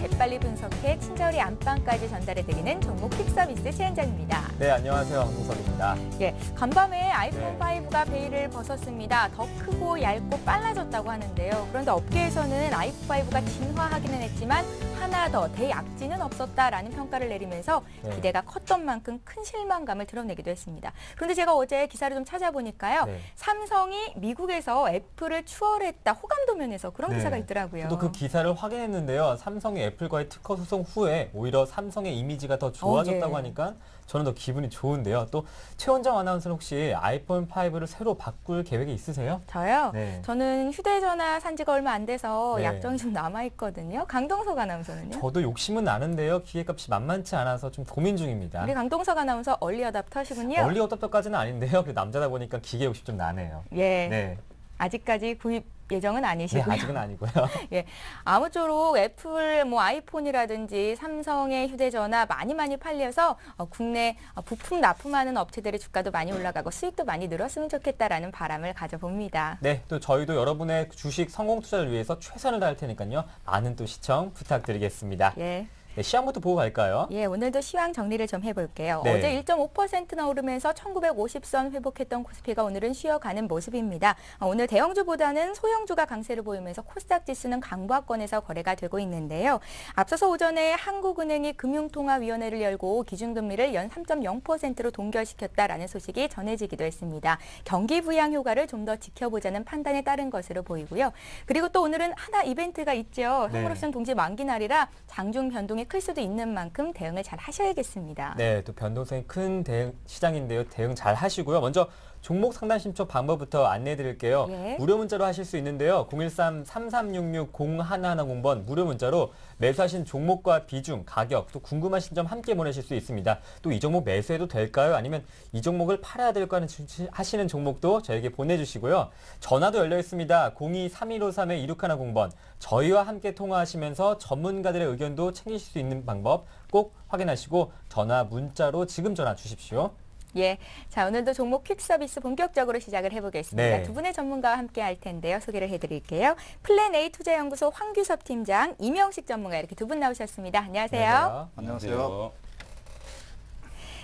재빨리 분석해 친절히 안방까지 전달해드리는 종목 퀵 서비스 최현정입니다. 네, 안녕하세요. 황동석입니다. 예, 간밤에 아이폰 5가 베일을 벗었습니다. 더 크고 얇고 빨라졌다고 하는데요. 그런데 업계에서는 아이폰 5가 진화하기는 했지만 하나 더 대약진은 없었다라는 평가를 내리면서 기대가 컸던 만큼 큰 실망감을 드러내기도 했습니다. 그런데 제가 어제 기사를 좀 찾아보니까요. 삼성이 미국에서 애플을 추월했다. 호감도 면에서 그런 기사가 있더라고요. 저도 그 기사를 확인했는데요. 삼성이 애플과의 특허 소송 후에 오히려 삼성의 이미지가 더 좋아졌다고 하니까 저는 더 기분이 좋은데요. 또 최원정 아나운서는 혹시 아이폰 5를 새로 바꿀 계획이 있으세요? 저요? 저는 휴대전화 산 지가 얼마 안 돼서 약정이 좀 남아있거든요. 강동석 아나운서는요? 저도 욕심은 나는데요. 기계값이 만만치 않아서 좀 고민 중입니다. 우리 강동석 아나운서 얼리 어답터시군요. 얼리 어답터까지는 아닌데요. 남자다 보니까 기계 욕심 좀 나네요. 예. 아직까지 구입 예정은 아니시고요. 네, 아직은 아니고요. 예, 아무쪼록 애플, 아이폰이라든지 삼성의 휴대전화 많이 팔려서 국내 부품 납품하는 업체들의 주가도 많이 올라가고 수익도 많이 늘었으면 좋겠다라는 바람을 가져봅니다. 네, 또 저희도 여러분의 주식 성공 투자를 위해서 최선을 다할 테니까요. 많은 또 시청 부탁드리겠습니다. 예. 네, 시황부터 보고 갈까요? 예, 오늘도 시황 정리를 좀 해볼게요. 어제 1.5%나 오르면서 1950선 회복했던 코스피가 오늘은 쉬어가는 모습입니다. 오늘 대형주보다는 소형주가 강세를 보이면서 코스닥 지수는 강보합권에서 거래가 되고 있는데요. 앞서서 오전에 한국은행이 금융통화위원회를 열고 기준금리를 연 3.0%로 동결시켰다라는 소식이 전해지기도 했습니다. 경기 부양 효과를 좀 더 지켜보자는 판단에 따른 것으로 보이고요. 그리고 또 오늘은 하나 이벤트가 있죠. 현물옵션 동지 만기 날이라 장중 변동이 클 수도 있는 만큼 대응을 잘 하셔야겠습니다. 네, 또 변동성이 큰 시장인데요. 대응 잘 하시고요. 먼저 종목 상담 신청 방법부터 안내해 드릴게요. 무료 문자로 하실 수 있는데요. 013-3366-0110번 무료 문자로 매수하신 종목과 비중, 가격, 또 궁금하신 점 함께 보내실 수 있습니다. 또 이 종목 매수해도 될까요? 아니면 이 종목을 팔아야 될까 하시는 종목도 저에게 보내주시고요. 전화도 열려 있습니다. 02-3153-2610번. 저희와 함께 통화하시면서 전문가들의 의견도 챙기실 수 있는 방법 꼭 확인하시고 전화, 문자로 지금 전화 주십시오. 예, 자 오늘도 종목 퀵 서비스 본격적으로 시작을 해보겠습니다. 두 분의 전문가와 함께 할 텐데요. 소개를 해드릴게요. 플랜 A 투자연구소 황규섭 팀장, 이명식 전문가 이렇게 두 분 나오셨습니다. 안녕하세요. 안녕하세요.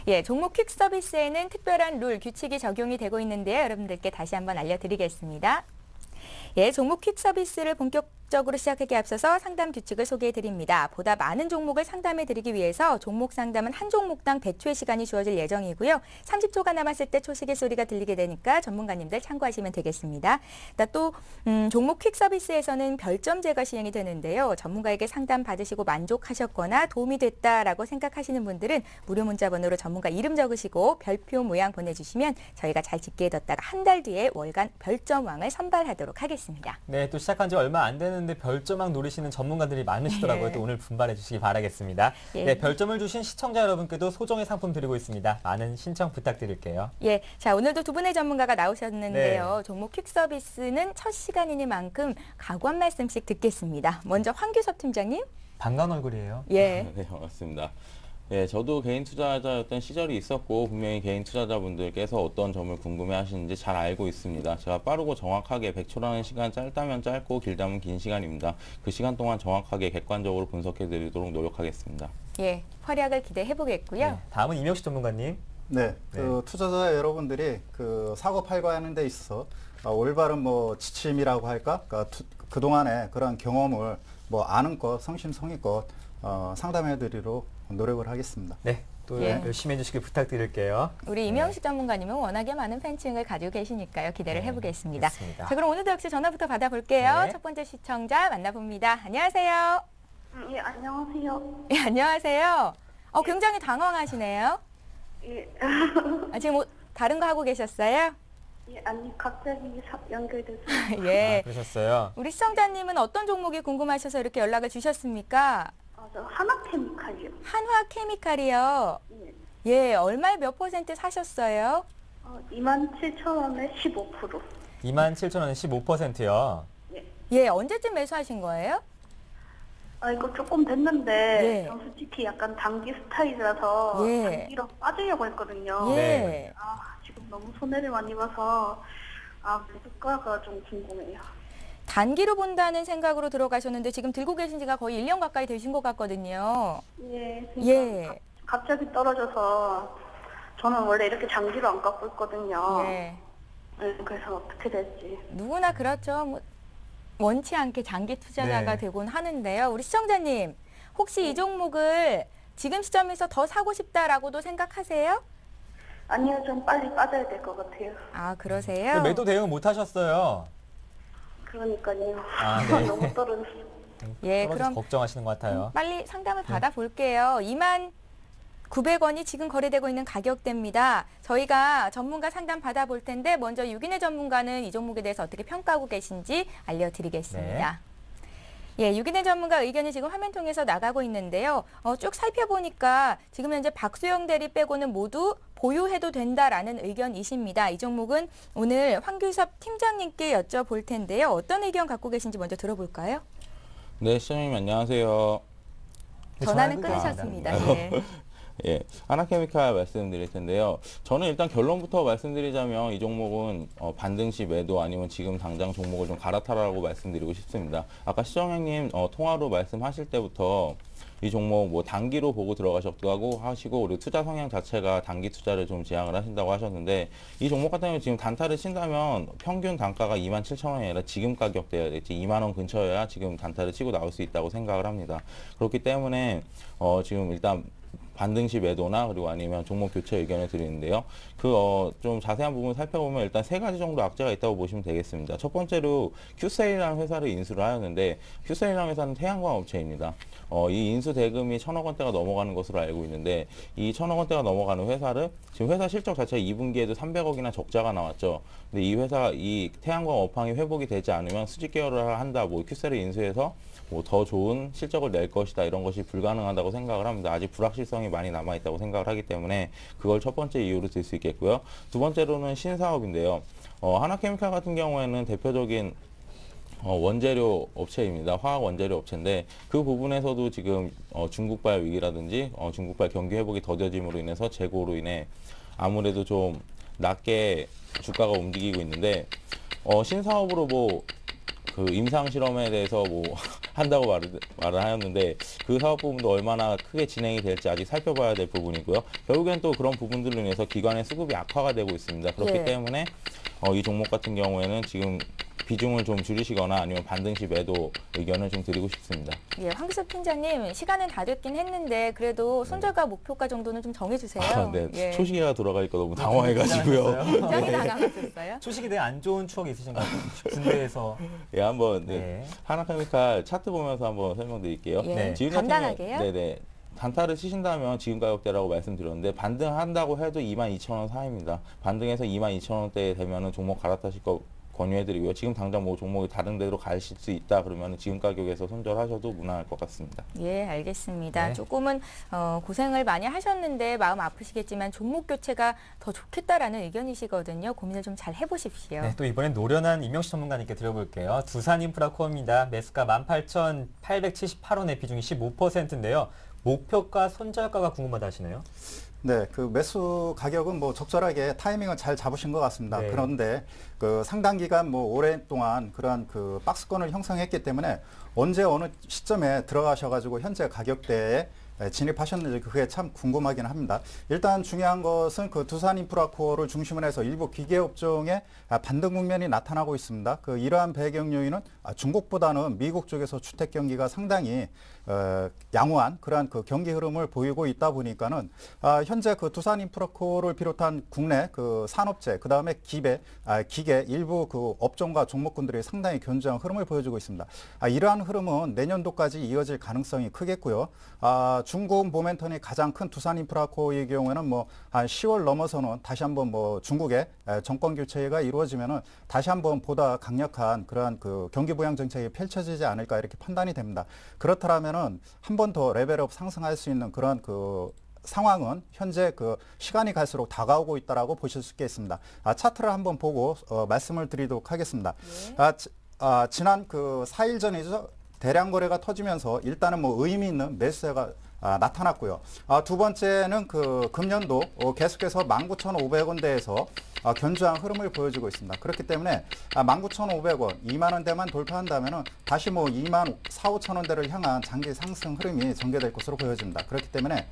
예, 종목 퀵 서비스에는 특별한 룰, 규칙이 적용이 되고 있는데요. 여러분들께 다시 한번 알려드리겠습니다. 예, 종목 퀵 서비스를 본격적으로 시작하기에 앞서서 상담 규칙을 소개해드립니다. 보다 많은 종목을 상담해드리기 위해서 종목 상담은 한 종목당 대초의 시간이 주어질 예정이고요. 30초가 남았을 때 초시계 소리가 들리게 되니까 전문가님들 참고하시면 되겠습니다. 또 종목 퀵 서비스에서는 별점제가 시행이 되는데요. 전문가에게 상담 받으시고 만족하셨거나 도움이 됐다라고 생각하시는 분들은 무료 문자 번호로 전문가 이름 적으시고 별표 모양 보내주시면 저희가 잘 집계해뒀다가 한 달 뒤에 월간 별점왕을 선발하도록 하겠습니다. 네, 또 시작한 지 얼마 안 되는데 별점왕 노리시는 전문가들이 많으시더라고요. 또 오늘 분발해 주시기 바라겠습니다. 네, 별점을 주신 시청자 여러분께도 소정의 상품 드리고 있습니다. 많은 신청 부탁드릴게요. 예, 자 오늘도 두 분의 전문가가 나오셨는데요. 종목 퀵 서비스는 첫 시간이니만큼 각오 한 말씀씩 듣겠습니다. 먼저 황규섭 팀장님. 반가운 얼굴이에요. 예. 네, 반갑습니다. 예, 저도 개인 투자자였던 시절이 있었고 분명히 개인 투자자분들께서 어떤 점을 궁금해하시는지 잘 알고 있습니다. 제가 빠르고 정확하게 100초라는 시간 짧다면 짧고 길다면 긴 시간입니다. 그 시간 동안 정확하게 객관적으로 분석해드리도록 노력하겠습니다. 예, 활약을 기대해 보겠고요. 네, 다음은 이명식 전문가님. 네, 투자자 여러분들이 사고 팔고하는 데 있어서 올바른 지침이라고 할까? 그동안의 그런 경험을 아는 것, 성심성의껏 상담해드리도록 노력을 하겠습니다. 네, 또 열심히 해주시길 부탁드릴게요. 우리 이명식 전문가님은 워낙에 많은 팬층을 가지고 계시니까요. 기대를 해보겠습니다. 그렇습니다. 자, 그럼 오늘도 역시 전화부터 받아볼게요. 첫 번째 시청자 만나봅니다. 안녕하세요. 예, 안녕하세요. 예, 안녕하세요. 굉장히 당황하시네요. 예. 지금 다른 거 하고 계셨어요? 예, 아니, 갑자기 연결돼서. 예. 그러셨어요. 우리 시청자님은 어떤 종목이 궁금하셔서 이렇게 연락을 주셨습니까? 저 한화케미칼이요. 한화케미칼이요. 예. 예, 얼마에 몇 % 사셨어요? 27,000원에 15%. 27,000원에 15%요. 예. 예, 언제쯤 매수하신 거예요? 이거 조금 됐는데, 솔직히 약간 단기 스타일이라서 단기로 빠지려고 했거든요. 예. 지금 너무 손해를 많이 봐서, 매수가가 좀 궁금해요. 단기로 본다는 생각으로 들어가셨는데 지금 들고 계신 지가 거의 1년 가까이 되신 것 같거든요. 예. 예. 갑자기 떨어져서 저는 원래 이렇게 장기로 안 갖고 있거든요. 예. 그래서 어떻게 될지. 누구나 그렇죠. 뭐 원치 않게 장기 투자자가 네. 되곤 하는데요. 우리 시청자님, 혹시 이 종목을 지금 시점에서 더 사고 싶다라고도 생각하세요? 아니요, 좀 빨리 빠져야 될 것 같아요. 아, 그러세요? 매도 대응 못 하셨어요. 그러니까요. 아, 네. 너무 떨어졌어요. 예, 떨어져서 그럼 걱정하시는 것 같아요. 빨리 상담을 받아볼게요. 29,000원이 지금 거래되고 있는 가격대입니다. 저희가 전문가 상담 받아볼 텐데 먼저 유기내 전문가는 이 종목에 대해서 어떻게 평가하고 계신지 알려드리겠습니다. 예, 유기내 전문가 의견이 지금 화면 통해서 나가고 있는데요. 쭉 살펴보니까 지금 현재 박수영 대리 빼고는 모두 보유해도 된다라는 의견이십니다. 이 종목은 오늘 황규섭 팀장님께 여쭤볼 텐데요. 어떤 의견 갖고 계신지 먼저 들어볼까요? 네, 시청자님 안녕하세요. 전화는 전화는 끊으셨습니다. 예. 예, 하나케미칼 말씀드릴 텐데요. 저는 일단 결론부터 말씀드리자면 이 종목은 반등 시 매도 아니면 지금 당장 종목을 좀 갈아타라고 말씀드리고 싶습니다. 아까 시청자님 통화로 말씀하실 때부터 이 종목 뭐 단기로 보고 들어가셨다고 하시고 그리고 투자 성향 자체가 단기 투자를 좀 지향을 하신다고 하셨는데 이 종목 같은 경우는 지금 단타를 친다면 평균 단가가 27,000원이 아니라 지금 가격대여야 될지 2만 원 근처여야 지금 단타를 치고 나올 수 있다고 생각을 합니다. 그렇기 때문에 지금 일단 반등 시 매도나 그리고 아니면 종목 교체 의견을 드리는데요. 좀 자세한 부분 살펴보면 일단 세 가지 정도 악재가 있다고 보시면 되겠습니다. 첫 번째로 큐셀이라는 회사를 인수를 하였는데 큐셀이라는 회사는 태양광 업체입니다. 이 인수 대금이 1,000억 원대가 넘어가는 것으로 알고 있는데 이 1,000억 원대가 넘어가는 회사를 지금 회사 실적 자체가 2분기에도 300억이나 적자가 나왔죠. 근데 이 회사 이 태양광 업황이 회복이 되지 않으면 수직 계열을 한다. 뭐 큐셀을 인수해서 뭐 더 좋은 실적을 낼 것이다 이런 것이 불가능하다고 생각을 합니다. 아직 불확실성이 많이 남아 있다고 생각을 하기 때문에 그걸 첫 번째 이유로 들 수 있겠고요. 두 번째로는 신사업인데요. 하나케미칼 같은 경우에는 대표적인 원재료 업체입니다. 화학 원재료 업체인데 그 부분에서도 지금 중국발 위기라든지 중국발 경기 회복이 더뎌짐으로 인해서 재고로 인해 아무래도 좀 낮게 주가가 움직이고 있는데 신사업으로 뭐 그 임상 실험에 대해서 뭐 한다고 말을 하였는데 그 사업 부분도 얼마나 크게 진행이 될지 아직 살펴봐야 될 부분이고요. 결국엔 또 그런 부분들로 인해서 기관의 수급이 악화가 되고 있습니다. 그렇기 예. 때문에 이 종목 같은 경우에는 지금 비중을 좀 줄이시거나 아니면 반등 시 매도 의견을 좀 드리고 싶습니다. 예, 황기섭 팀장님, 시간은 다 됐긴 했는데 그래도 손절가 목표가 정도는 좀 정해주세요. 네. 예. 초시계가 돌아가니까 너무 당황해가지고요. 굉장히 당황하셨어요? 초식에 대해 안 좋은 추억이 있으신 것 같아요. 군대에서. 예, 한번 네. 하나케미칼 차트 보면서 한번 설명드릴게요. 예, 네. 지금 같은 간단하게요? 네네. 단타를 치신다면 지금 가격대라고 말씀드렸는데 반등한다고 해도 22,000원 사이입니다. 반등해서 22,000원대 되면은 종목 갈아타실 거 권유해드리고요. 지금 당장 뭐 종목이 다른 데로 가실 수 있다 그러면 지금 가격에서 손절하셔도 무난할 것 같습니다. 예, 알겠습니다. 네. 조금은 고생을 많이 하셨는데 마음 아프시겠지만 종목 교체가 더 좋겠다라는 의견이시거든요. 고민을 좀 잘 해보십시오. 네, 또 이번엔 노련한 임영식 전문가님께 드려볼게요. 두산인프라코어입니다. 매수가 18,878원의 비중이 15%인데요. 목표가 손절가가 궁금하다 하시네요. 네, 그 매수 가격은 뭐 적절하게 타이밍을 잘 잡으신 것 같습니다. 네. 그런데 그 상당 기간 뭐 오랫동안 그러한 그 박스권을 형성했기 때문에 언제 어느 시점에 들어가셔가지고 현재 가격대에 진입하셨는지 그게 참 궁금하긴 합니다. 일단 중요한 것은 그 두산인프라코어를 중심으로 해서 일부 기계업종의 반등 국면이 나타나고 있습니다. 그 이러한 배경 요인은 중국보다는 미국 쪽에서 주택 경기가 상당히 양호한 그러한 그 경기 흐름을 보이고 있다 보니까는 현재 그 두산인프라코어를 비롯한 국내 그 산업재 그 다음에 기계 일부 그 업종과 종목군들이 상당히 견조한 흐름을 보여주고 있습니다. 이러한 흐름은 내년도까지 이어질 가능성이 크겠고요. 중국 모멘텀이 가장 큰 두산인프라코어의 경우에는 뭐 한 10월 넘어서는 다시 한번 뭐 중국의 정권 교체가 이루어지면은 다시 한번 보다 강력한 그러한 그 경기 부양 정책이 펼쳐지지 않을까 이렇게 판단이 됩니다. 그렇다면은 한 번 더 레벨업 상승할 수 있는 그런 그 상황은 현재 그 시간이 갈수록 다가오고 있다라고 보실 수 있겠습니다. 차트를 한번 보고 말씀을 드리도록 하겠습니다. 지난 그 4일 전이죠. 대량 거래가 터지면서 일단은 뭐 의미 있는 매수세가 나타났고요. 두 번째는 그 금년도 계속해서 19,500원대에서 견조한 흐름을 보여주고 있습니다. 그렇기 때문에 19,500원, 2만 원대만 돌파한다면은 다시 뭐 2만 4,5천원대를 향한 장기 상승 흐름이 전개될 것으로 보여집니다. 그렇기 때문에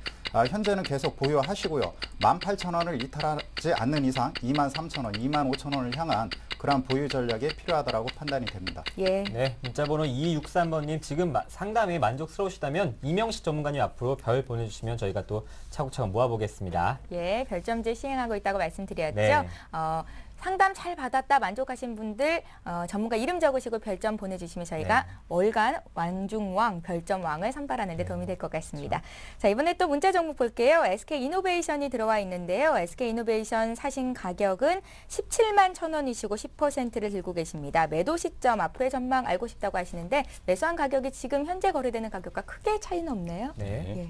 현재는 계속 보유하시고요. 18,000원을 이탈하지 않는 이상 23,000원, 25,000원을 향한 그러한 보유 전략이 필요하다라고 판단이 됩니다. 예. 네, 문자번호 2263번님 지금 상담이 만족스러우시다면 이명식 전문가님 앞으로 별 보내주시면 저희가 또 차곡차곡 모아보겠습니다. 예, 별점제 시행하고 있다고 말씀드렸죠. 네. 상담 잘 받았다 만족하신 분들 전문가 이름 적으시고 별점 보내주시면 저희가 네. 월간 왕중왕 별점왕을 선발하는 데 도움이 될 것 같습니다. 자, 이번에 또 문자 종목 볼게요. SK이노베이션이 들어와 있는데요. SK이노베이션 사신 가격은 17만 1,000원이시고 10%를 들고 계십니다. 매도 시점 앞으로의 전망 알고 싶다고 하시는데 매수한 가격이 지금 현재 거래되는 가격과 크게 차이는 없네요. 네. 예.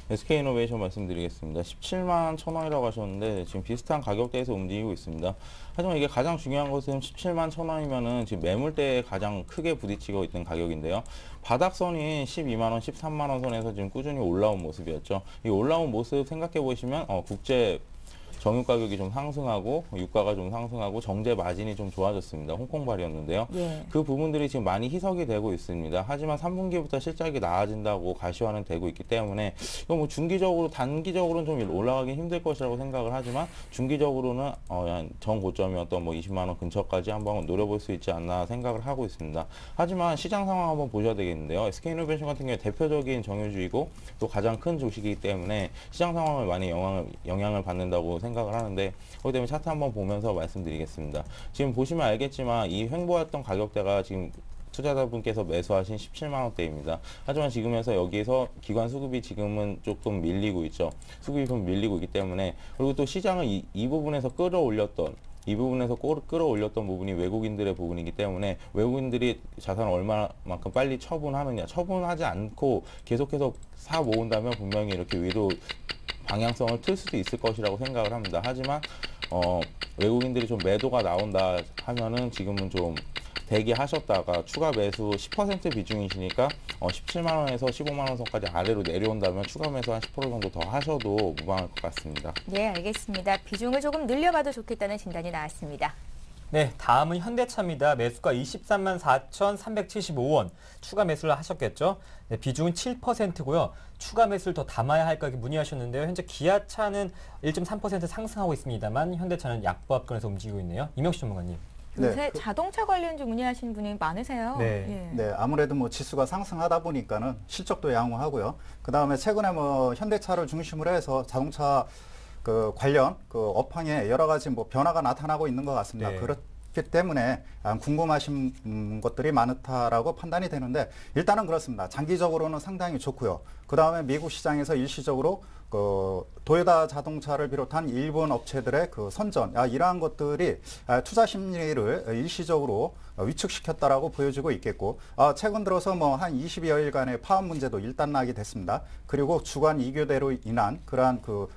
SK이노베이션 말씀드리겠습니다. 17만 1,000원이라고 하셨는데 지금 비슷한 가격대에서 움직이고 있습니다. 하지만 이게 가장 중요한 것은 17만 1,000원이면은 지금 매물대에 가장 크게 부딪히고 있는 가격인데요. 바닥선인 12만 원, 13만 원 선에서 지금 꾸준히 올라온 모습이었죠. 이 올라온 모습 생각해 보시면 국제 정유 가격이 좀 상승하고 유가가 좀 상승하고 정제 마진이 좀 좋아졌습니다. 홍콩발이었는데요. 예. 그 부분들이 지금 많이 희석이 되고 있습니다. 하지만 3분기부터 실적이 나아진다고 가시화는 되고 있기 때문에 이거 뭐 중기적으로 단기적으로는 좀 올라가기 힘들 것이라고 생각을 하지만 중기적으로는 전 고점이었던 뭐 20만 원 근처까지 한번 노려볼 수 있지 않나 생각을 하고 있습니다. 하지만 시장 상황 한번 보셔야 되겠는데요. SK이노베이션 같은 경우에 대표적인 정유주이고 또 가장 큰 주식이기 때문에 시장 상황을 많이 영향을 받는다고 생각을 하는데 그렇기 때문에 차트 한번 보면서 말씀드리겠습니다. 지금 보시면 알겠지만 이 횡보했던 가격대가 지금 투자자분께서 매수하신 17만 원대입니다. 하지만 지금에서 여기에서 기관 수급이 지금은 조금 밀리고 있죠. 수급이 좀 밀리고 있기 때문에 그리고 또 시장을 이 부분에서 끌어올렸던 부분이 외국인들의 부분이기 때문에 외국인들이 자산을 얼마만큼 빨리 처분하느냐, 처분하지 않고 계속해서 사 모은다면 분명히 이렇게 위로 방향성을 틀 수도 있을 것이라고 생각을 합니다. 하지만 외국인들이 좀 매도가 나온다 하면은 지금은 좀 대기하셨다가 추가 매수 10% 비중이시니까 17만 원에서 15만 원 선까지 아래로 내려온다면 추가 매수 한 10% 정도 더 하셔도 무방할 것 같습니다. 네, 알겠습니다. 비중을 조금 늘려봐도 좋겠다는 진단이 나왔습니다. 네, 다음은 현대차입니다. 매수가 23만 4,375원. 추가 매수를 하셨겠죠? 네, 비중은 7%고요. 추가 매수를 더 담아야 할까 문의하셨는데요. 현재 기아차는 1.3% 상승하고 있습니다만 현대차는 약보합권에서 움직이고 있네요. 이명식 전문가님. 요새 네, 자동차 관련주 문의하시는 분이 많으세요. 네. 예. 네, 아무래도 뭐 지수가 상승하다 보니까는 실적도 양호하고요. 그 다음에 최근에 뭐 현대차를 중심으로 해서 자동차 그 관련 그 업황에 여러 가지 뭐 변화가 나타나고 있는 것 같습니다. 네. 그렇기 때문에 궁금하신 것들이 많다라고 판단이 되는데 일단은 그렇습니다. 장기적으로는 상당히 좋고요. 그 다음에 미국 시장에서 일시적으로 그 도요타 자동차를 비롯한 일본 업체들의 그 선전, 이러한 것들이 투자 심리를 일시적으로 위축시켰다라고 보여지고 있겠고, 최근 들어서 뭐 한 20여일간의 파업 문제도 일단락이 됐습니다. 그리고 주간 2교대로 인한 그러한 그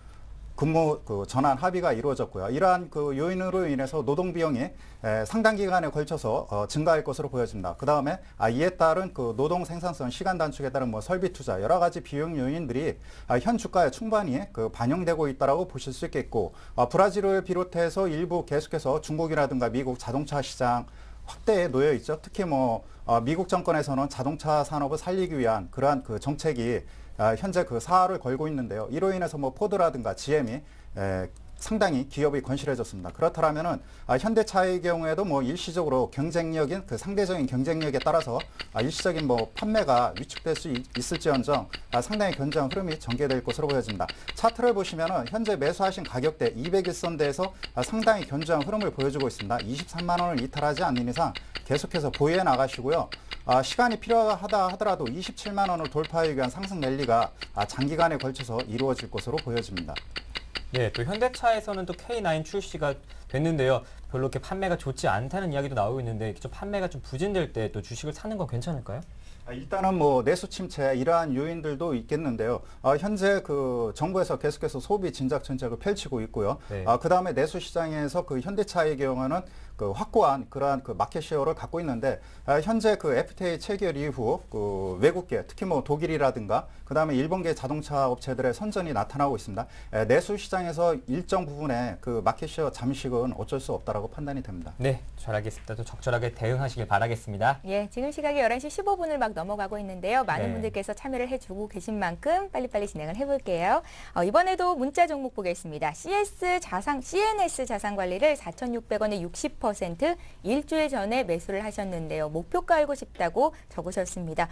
근무 전환 합의가 이루어졌고요. 이러한 그 요인으로 인해서 노동 비용이 상당 기간에 걸쳐서 증가할 것으로 보여집니다. 그 다음에 이에 따른 그 노동 생산성, 시간 단축에 따른 뭐 설비 투자 여러 가지 비용 요인들이 현 주가에 충분히 그 반영되고 있다라고 보실 수 있겠고, 브라질을 비롯해서 일부 계속해서 중국이라든가 미국 자동차 시장 확대에 놓여 있죠. 특히 뭐 미국 정권에서는 자동차 산업을 살리기 위한 그러한 그 정책이 현재 그 사활을 걸고 있는데요. 이로 인해서 뭐 포드라든가 GM이 상당히 기업이 건실해졌습니다. 그렇다면은 현대차의 경우에도 뭐 일시적으로 경쟁력인 그 상대적인 경쟁력에 따라서 일시적인 뭐 판매가 위축될 수 있을지언정 상당히 견조한 흐름이 전개될 것으로 보여집니다. 차트를 보시면은 현재 매수하신 가격대 201선대에서 상당히 견조한 흐름을 보여주고 있습니다. 23만 원을 이탈하지 않는 이상 계속해서 보유해 나가시고요. 시간이 필요하다 하더라도 27만 원을 돌파하기 위한 상승 랠리가 장기간에 걸쳐서 이루어질 것으로 보여집니다. 네, 또 현대차에서는 또 K9 출시가 됐는데요. 별로 이렇게 판매가 좋지 않다는 이야기도 나오고 있는데 좀 판매가 좀 부진될 때 또 주식을 사는 건 괜찮을까요? 일단은 뭐 내수 침체 이러한 요인들도 있겠는데요. 현재 그 정부에서 계속해서 소비 진작 정책을 펼치고 있고요. 네. 그다음에 내수 시장에서 그 현대차의 경우는 그 확고한 그러한 그 마켓 쉐어를 갖고 있는데 현재 그 FTA 체결 이후 그 외국계 특히 뭐 독일이라든가 그다음에 일본계 자동차 업체들의 선전이 나타나고 있습니다. 내수 시장에서 일정 부분의 그 마켓 쉐어 잠식은 어쩔 수 없다라고 판단이 됩니다. 네, 잘 알겠습니다. 또 적절하게 대응하시길 바라겠습니다. 예, 지금 시각이 11시 15분을 막 넘어가고 있는데요. 많은 네. 분들께서 참여를 해주고 계신 만큼 빨리빨리 진행을 해볼게요. 이번에도 문자 종목 보겠습니다. CNS 자산관리를 4,600원에 60% 일주일 전에 매수를 하셨는데요. 목표가 알고 싶다고 적으셨습니다.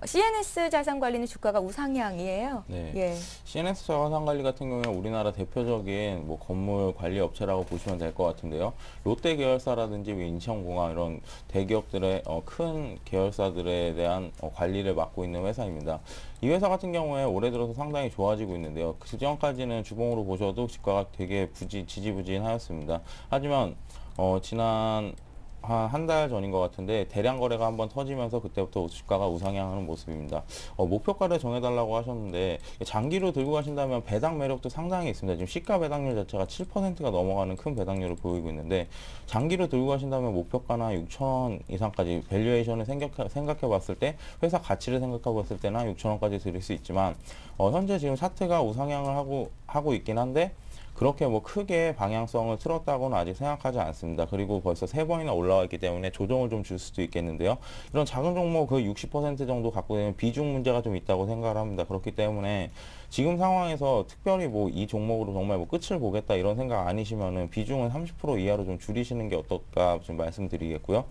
CNS 자산관리는 주가가 우상향이에요. 네. 예. CNS 자산관리 같은 경우에 우리나라 대표적인 뭐 건물 관리 업체라고 보시면 될 것 같은데요. 롯데 계열사라든지 인천공항 이런 대기업들의 큰 계열사들에 대한 관리를 맡고 있는 회사입니다. 이 회사 같은 경우에 올해 들어서 상당히 좋아지고 있는데요. 그 전까지는 주봉으로 보셔도 주가가 되게 지지부진하였습니다. 하지만 지난 한 달 전인 것 같은데 대량 거래가 한번 터지면서 그때부터 주가가 우상향하는 모습입니다. 목표가를 정해달라고 하셨는데 장기로 들고 가신다면 배당 매력도 상당히 있습니다. 지금 시가 배당률 자체가 7%가 넘어가는 큰 배당률을 보이고 있는데 장기로 들고 가신다면 목표가나 6,000원 이상까지 밸류에이션을 생각해 봤을 때 회사 가치를 생각해 봤을 때는 한 6,000원까지 드릴 수 있지만 현재 지금 차트가 우상향을 하고 있긴 한데 그렇게 뭐 크게 방향성을 틀었다고는 아직 생각하지 않습니다. 그리고 벌써 3번이나 올라와 있기 때문에 조정을 좀 줄 수도 있겠는데요. 이런 작은 종목 그 60% 정도 갖고 있는 비중 문제가 좀 있다고 생각을 합니다. 그렇기 때문에 지금 상황에서 특별히 뭐 이 종목으로 정말 뭐 끝을 보겠다 이런 생각 아니시면은 비중은 30% 이하로 좀 줄이시는 게 어떨까 좀 말씀드리겠고요.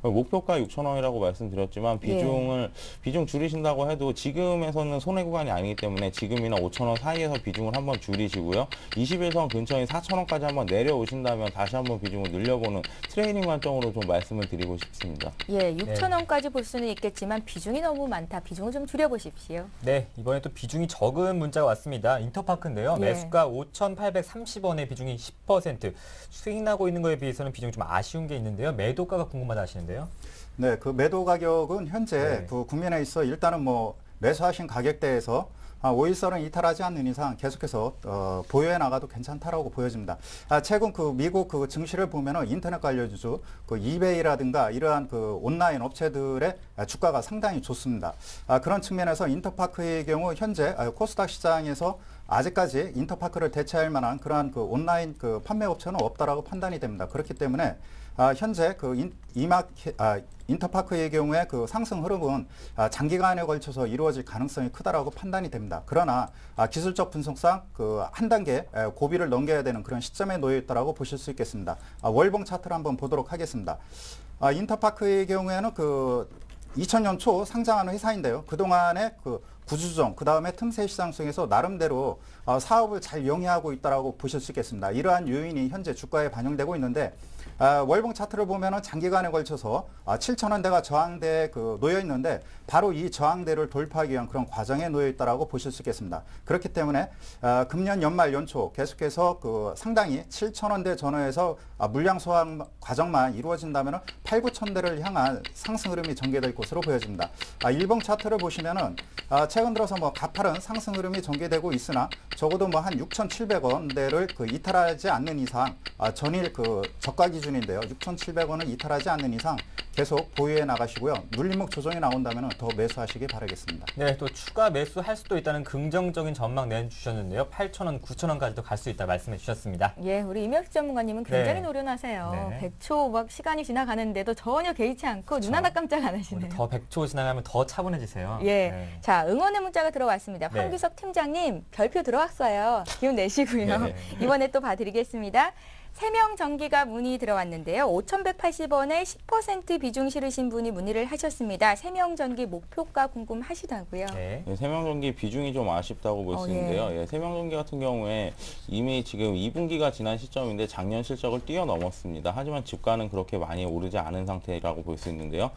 목표가 6,000원이라고 말씀드렸지만 비중 줄이신다고 해도 지금에서는 손해 구간이 아니기 때문에 지금이나 5,000원 사이에서 비중을 한번 줄이시고요. 21선 근처인 4,000원까지 한번 내려오신다면 다시 한번 비중을 늘려보는 트레이딩 관점으로 좀 말씀을 드리고 싶습니다. 예, 6,000원까지 볼 수는 있겠지만 비중이 너무 많다. 비중을 좀 줄여보십시오. 네, 이번에 또 비중이 적은 문자가 왔습니다. 인터파크인데요. 예. 매수가 5,830원에 비중이 10%. 수익 나고 있는 거에 비해서는 비중이 좀 아쉬운 게 있는데요. 매도가가 궁금하다 하시는데요. 네, 그 매도 가격은 현재 네. 그 국면에 있어 일단은 뭐 매수하신 가격대에서 5일선은 이탈하지 않는 이상 계속해서 보유해 나가도 괜찮다라고 보여집니다. 최근 그 미국 그 증시를 보면은 인터넷 관료주 그 이베이라든가 이러한 그 온라인 업체들의 주가가 상당히 좋습니다. 그런 측면에서 인터파크의 경우 현재 코스닥 시장에서 아직까지 인터파크를 대체할 만한 그러한 그 온라인 그 판매 업체는 없다라고 판단이 됩니다. 그렇기 때문에 현재 그 인터파크의 경우에 그 상승 흐름은 장기간에 걸쳐서 이루어질 가능성이 크다라고 판단이 됩니다. 그러나 기술적 분석상 그 한 단계 고비를 넘겨야 되는 그런 시점에 놓여 있다라고 보실 수 있겠습니다. 월봉 차트를 한번 보도록 하겠습니다. 인터파크의 경우에는 그 2000년 초 상장하는 회사인데요. 그동안에 그 구조조정, 그 다음에 틈새 시장 속에서 나름대로 사업을 잘 영위하고 있다라고 보실 수 있겠습니다. 이러한 요인이 현재 주가에 반영되고 있는데 월봉 차트를 보면은 장기간에 걸쳐서 7,000원대가 저항대에 그 놓여 있는데 바로 이 저항대를 돌파하기 위한 그런 과정에 놓여 있다라고 보실 수 있겠습니다. 그렇기 때문에 금년 연말 연초 계속해서 그 상당히 7,000원대 전후에서 물량 소화 과정만 이루어진다면은 8, 9,000대를 향한 상승 흐름이 전개될 것으로 보여집니다. 일봉 차트를 보시면은 최근 들어서 뭐 가파른 상승 흐름이 전개되고 있으나 적어도 뭐 한 6,700원대를 그 이탈하지 않는 이상 전일 그 저가 기준인데요. 6,700원을 이탈하지 않는 이상 계속 보유해 나가시고요. 눌림목 조정이 나온다면 더 매수하시기 바라겠습니다. 네, 또 추가 매수할 수도 있다는 긍정적인 전망 내주셨는데요. 8,000원, 9,000원까지도 갈 수 있다 말씀해 주셨습니다. 예, 우리 임혁수 전문가님은 굉장히 네. 노련하세요. 네. 100초 막 시간이 지나가는데도 전혀 개의치 않고 눈 하나 깜짝 안 하시네요. 더 100초 지나가면 더 차분해지세요. 예. 네. 자, 응원의 문자가 들어왔습니다. 네. 황규석 팀장님, 별표 들어왔어요. 기운 내시고요. 네. 이번에 또 봐드리겠습니다. 세명 전기가 문의 들어왔는데요. 5,180원에 10% 비중 실으신 분이 문의를 하셨습니다. 세명 전기 목표가 궁금하시다고요. 네. 세명전기 비중이 좀 아쉽다고 볼 수 있는데요. 세명전기 같은 경우에 이미 지금 2분기가 지난 시점인데 작년 실적을 뛰어넘었습니다. 하지만 주가는 그렇게 많이 오르지 않은 상태라고 볼 수 있는데요.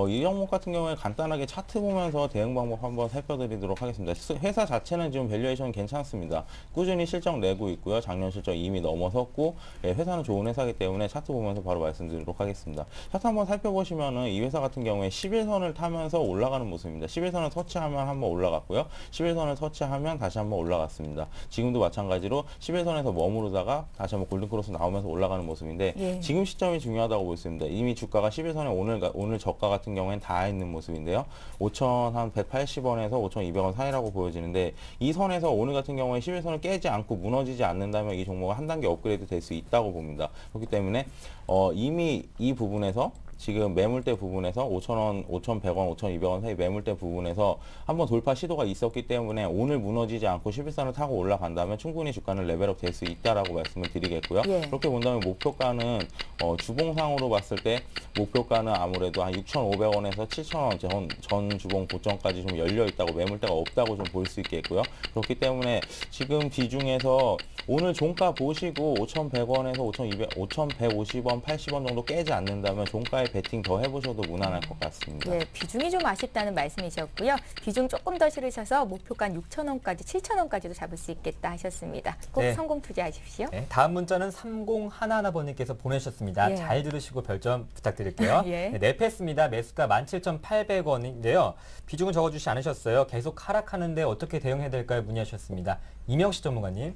이 종목 같은 경우에 간단하게 차트 보면서 대응 방법 한번 살펴드리도록 하겠습니다. 회사 자체는 지금 밸류에이션 괜찮습니다. 꾸준히 실적 내고 있고요. 작년 실적 이미 넘어섰고 회사는 좋은 회사이기 때문에 차트 보면서 바로 말씀드리도록 하겠습니다. 차트 한번 살펴보시면은 이 회사 같은 경우에 11선을 타면서 올라가는 모습입니다. 11선을 터치하면 한번 올라갔고요. 11선을 터치하면 다시 한번 올라갔습니다. 지금도 마찬가지로 11선에서 머무르다가 다시 한번 골든크로스 나오면서 올라가는 모습인데 예. 지금 시점이 중요하다고 볼 수 있습니다. 이미 주가가 11선에 오늘 저가 같은 경우에는 닿아 있는 모습인데요. 5,180원에서 5,200원 사이라고 보여지는데 이 선에서 오늘 같은 경우에 11선을 깨지 않고 무너지지 않는다면 이 종목은 한 단계 업그레이드 될 수 있다고 봅니다. 그렇기 때문에 이미 이 부분에서 지금 매물대 부분에서 5,000원, 5,100원, 5,200원 사이 매물대 부분에서 한번 돌파 시도가 있었기 때문에 오늘 무너지지 않고 11선을 타고 올라간다면 충분히 주가는 레벨업 될 수 있다라고 말씀을 드리겠고요. 예. 그렇게 본다면 목표가는 주봉상으로 봤을 때 목표가는 아무래도 한 6,500원에서 7,000원 전 주봉 고점까지 좀 열려 있다고 매물대가 없다고 좀 볼 수 있겠고요. 그렇기 때문에 지금 비중에서 오늘 종가 보시고 5,100원에서 5,150원, 80원 정도 깨지 않는다면 종가에 베팅 더 해보셔도 무난할 것 같습니다. 예, 비중이 좀 아쉽다는 말씀이셨고요. 비중 조금 더 실으셔서 목표가 6,000원까지, 7,000원까지도 잡을 수 있겠다 하셨습니다. 꼭 네. 성공 투자하십시오. 네, 다음 문자는 3011번님께서 보내주셨습니다. 예. 잘 들으시고 별점 부탁드릴게요. 예. 네, 네페스입니다. 매수가 17,800원인데요. 비중은 적어주시 않으셨어요. 계속 하락하는데 어떻게 대응해야 될까요? 문의하셨습니다. 이명식 전문가님.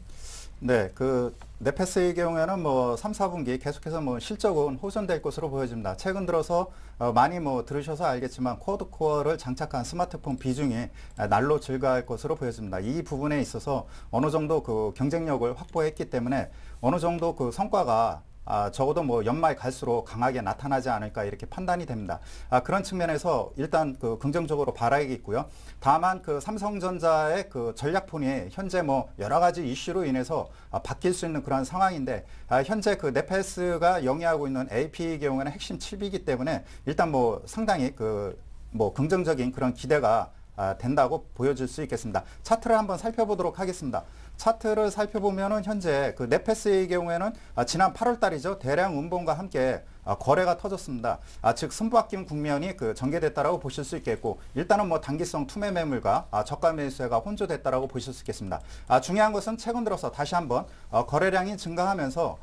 네, 그 네페스의 경우에는 뭐 3, 4분기 계속해서 뭐 실적은 호전될 것으로 보여집니다. 최근 들어서 많이 뭐 들으셔서 알겠지만 쿼드코어를 장착한 스마트폰 비중이 날로 증가할 것으로 보여집니다. 이 부분에 있어서 어느 정도 그 경쟁력을 확보했기 때문에 어느 정도 그 성과가 적어도 뭐 연말 갈수록 강하게 나타나지 않을까 이렇게 판단이 됩니다. 그런 측면에서 일단 그 긍정적으로 바라야겠고요. 다만 그 삼성전자의 그 전략폰이 현재 뭐 여러 가지 이슈로 인해서 바뀔 수 있는 그런 상황인데 현재 그 네페스가 영위하고 있는 AP의 경우에는 핵심 칩이기 때문에 일단 뭐 상당히 그 뭐 긍정적인 그런 기대가 된다고 보여질 수 있겠습니다. 차트를 한번 살펴보도록 하겠습니다. 차트를 살펴보면은 현재 그 네페스의 경우에는 지난 8월 달이죠. 대량 운봉과 함께 거래가 터졌습니다. 즉 선박김 국면이 그 전개됐다라고 보실 수 있겠고 일단은 뭐 단기성 투매 매물과 저가 매수세가 혼조됐다라고 보실 수 있겠습니다. 중요한 것은 최근 들어서 다시 한번 거래량이 증가하면서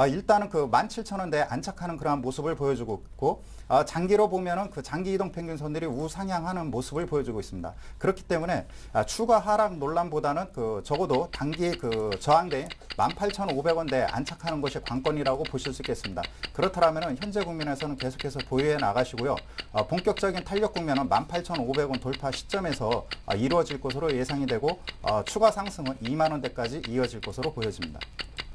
일단은 그 17,000원대에 안착하는 그러한 모습을 보여주고 있고 장기로 보면은 그 장기 이동 평균선들이 우상향하는 모습을 보여주고 있습니다. 그렇기 때문에 추가 하락 논란보다는 그 적어도 단기 그 저항대인 18,500원대에 안착하는 것이 관건이라고 보실 수 있겠습니다. 그렇다면은 현재 국면에서는 계속해서 보유해 나가시고요. 본격적인 탄력 국면은 18,500원 돌파 시점에서 이루어질 것으로 예상이 되고 추가 상승은 2만 원대까지 이어질 것으로 보여집니다.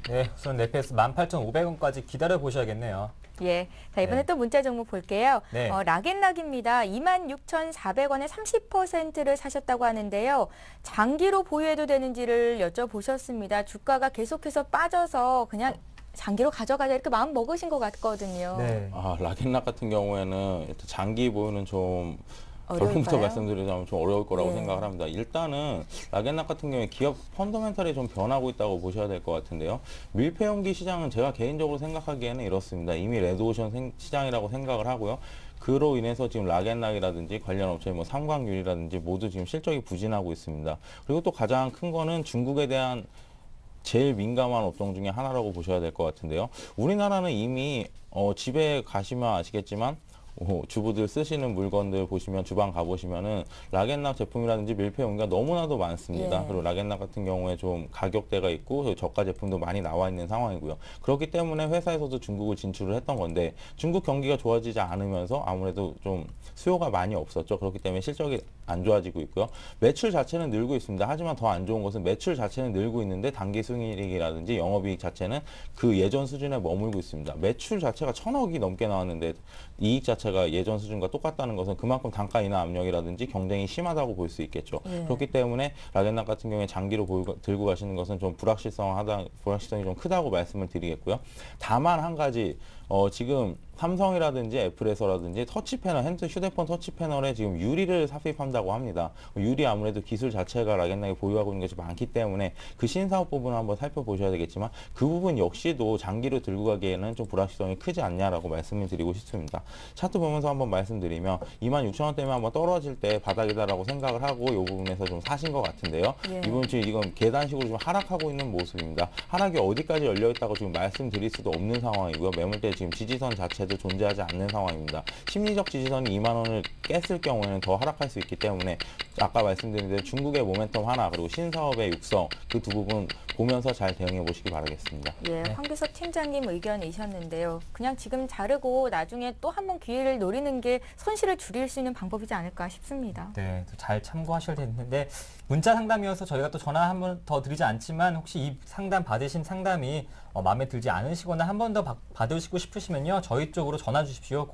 네, 우선 네페스 18,500원까지 기다려 보셔야겠네요. 예. 자, 이번에 네. 또 문자 종목 볼게요. 네. 락앤락입니다. 26,400원에 30%를 사셨다고 하는데요. 장기로 보유해도 되는지를 여쭤보셨습니다. 주가가 계속해서 빠져서 그냥 장기로 가져가자 이렇게 마음 먹으신 것 같거든요. 네. 락앤락 같은 경우에는 일단 장기 보유는 좀 결론부터 어려울까요? 말씀드리자면 좀 어려울 거라고 예. 생각을 합니다. 일단은 락앤락 같은 경우에 기업 펀더멘탈이 좀 변하고 있다고 보셔야 될 것 같은데요. 밀폐용기 시장은 제가 개인적으로 생각하기에는 이렇습니다. 이미 레드오션 시장이라고 생각을 하고요. 그로 인해서 지금 락앤락이라든지 관련 업체 뭐 삼광유리라든지 모두 지금 실적이 부진하고 있습니다. 그리고 또 가장 큰 거는 중국에 대한 제일 민감한 업종 중에 하나라고 보셔야 될 것 같은데요. 우리나라는 이미 집에 가시면 아시겠지만 주부들 쓰시는 물건들 보시면 주방 가보시면은 락앤락 제품이라든지 밀폐용기가 너무나도 많습니다. 예. 그리고 락앤락 같은 경우에 좀 가격대가 있고 저가 제품도 많이 나와 있는 상황이고요. 그렇기 때문에 회사에서도 중국을 진출을 했던 건데 중국 경기가 좋아지지 않으면서 아무래도 좀 수요가 많이 없었죠. 그렇기 때문에 실적이 안 좋아지고 있고요. 매출 자체는 늘고 있습니다. 하지만 더 안 좋은 것은 매출 자체는 늘고 있는데 단기 순이익이라든지 영업이익 자체는 그 예전 수준에 머물고 있습니다. 매출 자체가 1,000억이 넘게 나왔는데 이익 자체가 예전 수준과 똑같다는 것은 그만큼 단가 인하 압력이라든지 경쟁이 심하다고 볼 수 있겠죠. 예. 그렇기 때문에 락앤락 같은 경우에 장기로 들고 가시는 것은 좀 불확실성이 좀 크다고 말씀을 드리겠고요. 다만 한 가지 지금 삼성이라든지 애플에서라든지 터치 패널, 휴대폰 터치 패널에 지금 유리를 삽입한다고 합니다. 유리 아무래도 기술 자체가 락앤락이 보유하고 있는 것이 많기 때문에 그 신사업 부분을 한번 살펴보셔야 되겠지만 그 부분 역시도 장기로 들고 가기에는 좀 불확실성이 크지 않냐라고 말씀을 드리고 싶습니다. 차트 보면서 한번 말씀드리면 26,000원대면 한번 떨어질 때 바닥이다라고 생각을 하고 이 부분에서 좀 사신 것 같은데요. 예. 이분 지금 이건 계단식으로 좀 하락하고 있는 모습입니다. 하락이 어디까지 열려 있다고 지금 말씀드릴 수도 없는 상황이고요. 매물대 지금 지지선 자체도 존재하지 않는 상황입니다. 심리적 지지선이 2만 원을 깼을 경우에는 더 하락할 수 있기 때문에 아까 말씀드린 대로 중국의 모멘텀 하나 그리고 신사업의 육성 그 두 부분 보면서 잘 대응해 보시기 바라겠습니다. 예, 황규석 팀장님 의견이셨는데요. 그냥 지금 자르고 나중에 또 한 번 기회를 노리는 게 손실을 줄일 수 있는 방법이지 않을까 싶습니다. 네, 잘 참고하셔야 되는데 문자 상담이어서 저희가 또 전화 한 번 더 드리지 않지만 혹시 이 상담 받으신 상담이 마음에 들지 않으시거나 한 번 더 받으시고 싶으시면요. 저희 쪽으로 전화 주십시오.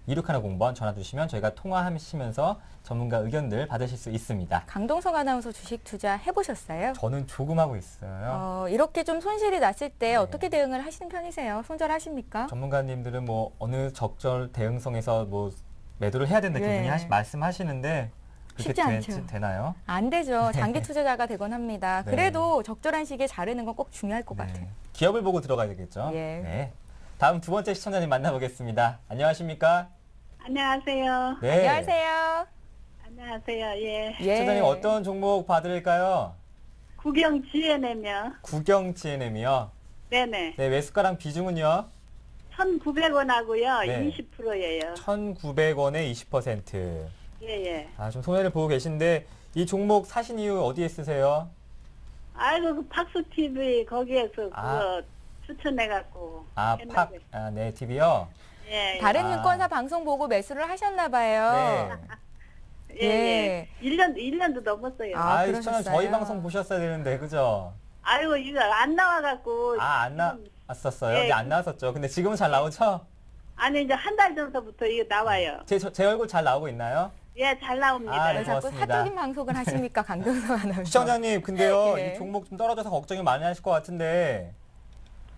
02-3153-2610번 전화 주시면 저희가 통화하시면서 전문가 의견들 받으실 수 있습니다. 강동석 아나운서 주식 투자 해보셨어요? 저는 조금 하고 있어요. 이렇게 좀 손실이 났을 때 네. 어떻게 대응을 하시는 편이세요? 손절하십니까? 전문가님들은 뭐 어느 적절 대응성에서 뭐 매도를 해야 된다 네. 기분이 말씀하시는데 그렇게 쉽지 않죠. 되나요? 안 되죠. 장기 투자자가 되곤 합니다. 네. 그래도 적절한 시기에 자르는 건 꼭 중요할 것 같아요. 기업을 보고 들어가야 되겠죠? 예. 네. 다음 두 번째 시청자님 만나보겠습니다. 안녕하십니까? 안녕하세요. 네. 안녕하세요. 안녕하세요. 예. 예. 시청자님 어떤 종목 봐드릴까요? 구경 지혜내며. 구경 G&M이요. 네네. 네, 매수가랑 비중은요? 1,900원 하고요. 네. 20%예요. 1,900원에 20%. 예예. 아, 좀 손해를 보고 계신데 이 종목 사신 이유 어디에 쓰세요? 아이고 그 박수 TV 거기에서 그거 아. 추천해갖고. 아, 했는데. 네, TV요? 예. 다른 아. 증권사 방송 보고 매수를 하셨나 봐요. 네. 예. 예. 1년도 넘었어요. 아, 아, 시청자 그러셨어요? 저희 방송 보셨어야 되는데, 그죠? 아이고 이거 안 나와갖고. 아, 안 지금- 나왔었어요? 예. 네, 안 나왔었죠. 근데 지금은 잘 나오죠? 아니 이제 한 달 전서부터 이거 나와요. 제 얼굴 잘 나오고 있나요? 예, 잘 나옵니다. 아, 왜 네. 자꾸 고맙습니다. 사적인 방송을 하십니까, 강동석 아나운서? 시청자님, 근데요, 예. 이 종목 좀 떨어져서 걱정이 많이 하실 것 같은데,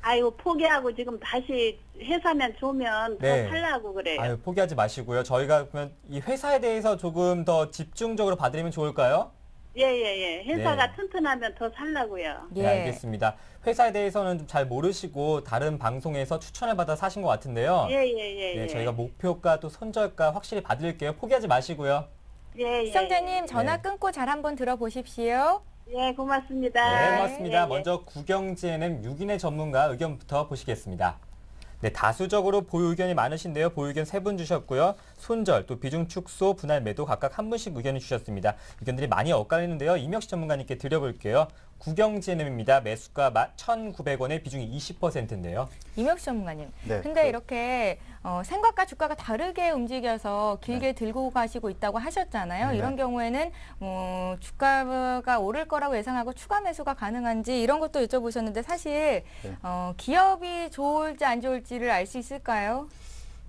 아이고 포기하고 지금 다시 회사면 좋으면 네. 더 살라고 그래요. 아유, 포기하지 마시고요. 저희가 그러면 이 회사에 대해서 조금 더 집중적으로 봐드리면 좋을까요? 예예예. 회사가 네. 튼튼하면 더 살라고요. 예. 네, 알겠습니다. 회사에 대해서는 좀 잘 모르시고 다른 방송에서 추천을 받아 사신 것 같은데요. 예예예. 네, 저희가 목표가 또 손절가 확실히 받을게요. 포기하지 마시고요. 예. 시청자님 전화 네. 끊고 잘 한번 들어보십시오. 예, 고맙습니다. 네, 고맙습니다. 예, 예. 먼저 구경 G&M 6인의 전문가 의견부터 보시겠습니다. 네, 다수적으로 보유 의견이 많으신데요. 보유 의견 3분 주셨고요. 손절, 또 비중 축소, 분할 매도 각각 한 분씩 의견을 주셨습니다. 의견들이 많이 엇갈리는데요. 임혁시 전문가님께 드려볼게요. 구경 G&M입니다. 매수가 1,900원에 비중이 20%인데요. 임혁 전문가님. 네, 근데 이렇게 생각과 주가가 다르게 움직여서 길게 들고 가시고 있다고 하셨잖아요. 네. 이런 경우에는 주가가 오를 거라고 예상하고 추가 매수가 가능한지 이런 것도 여쭤보셨는데 사실 네. 기업이 좋을지 안 좋을지를 알 수 있을까요?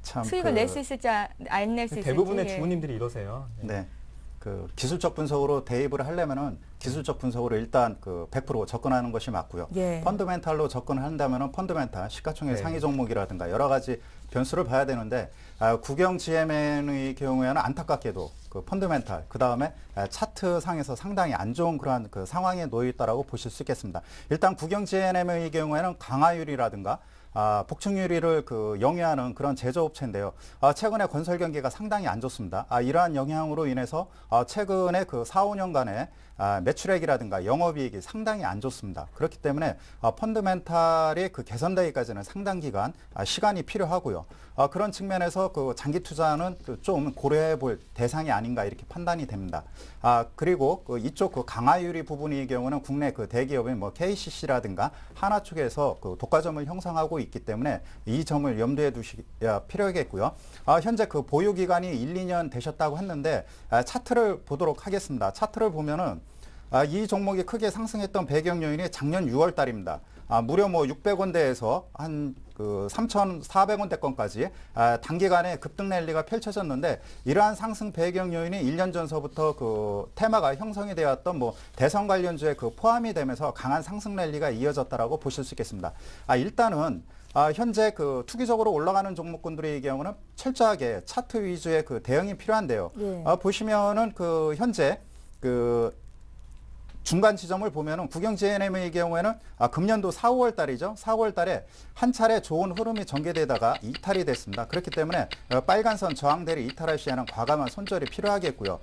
참 수익을 낼 수 있을지 안 낼 수 있을지. 대부분의 예. 주부님들이 이러세요. 네. 그 기술적 분석으로 대입을 하려면은 기술적 분석으로 일단 그 100% 접근하는 것이 맞고요. 예. 펀더멘탈로 접근한다면은 펀더멘탈, 시가총액 네. 상위 종목이라든가 여러 가지 변수를 봐야 되는데 구경 GMN의 경우에는 안타깝게도 그 펀더멘탈 그 다음에 차트 상에서 상당히 안 좋은 그러한 그 상황에 놓여 있다라고 보실 수 있겠습니다. 일단 구경 GM의 경우에는 강화율이라든가 복층유리를 그 영위하는 그런 제조업체인데요. 최근에 건설 경기가 상당히 안 좋습니다. 이러한 영향으로 인해서 최근에 그 4, 5년간의 매출액이라든가 영업이익이 상당히 안 좋습니다. 그렇기 때문에 펀드멘탈이 그 개선되기까지는 상당 기간 시간이 필요하고요. 그런 측면에서 그 장기 투자는 좀 고려해 볼 대상이 아닌가 이렇게 판단이 됩니다. 그리고 그 이쪽 그 강화유리 부분의 경우는 국내 그 대기업인 뭐 KCC라든가 하나 쪽에서 그 독과점을 형성하고 있기 때문에 이 점을 염두에 두셔야 필요하겠고요. 현재 그 보유 기간이 1, 2년 되셨다고 했는데 차트를 보도록 하겠습니다. 차트를 보면은 이 종목이 크게 상승했던 배경 요인이 작년 6월 달입니다. 무려 뭐 600원대에서 한 그 3,400원대권까지 단기간에 급등 랠리가 펼쳐졌는데 이러한 상승 배경 요인이 1년 전서부터 그 테마가 형성이 되었던 뭐 대선 관련주에 그 포함이 되면서 강한 상승 랠리가 이어졌다라고 보실 수 있겠습니다. 일단은 현재 그 투기적으로 올라가는 종목군들의 경우는 철저하게 차트 위주의 그 대응이 필요한데요. 예. 보시면은 그 현재 그 중간 지점을 보면은 국영 GNM의 경우에는 금년도 4, 5월 달이죠. 4, 5월 달에 한 차례 좋은 흐름이 전개되다가 이탈이 됐습니다. 그렇기 때문에 빨간선 저항대를 이탈할 시에는 과감한 손절이 필요하겠고요.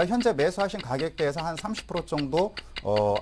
현재 매수하신 가격대에서 한 30% 정도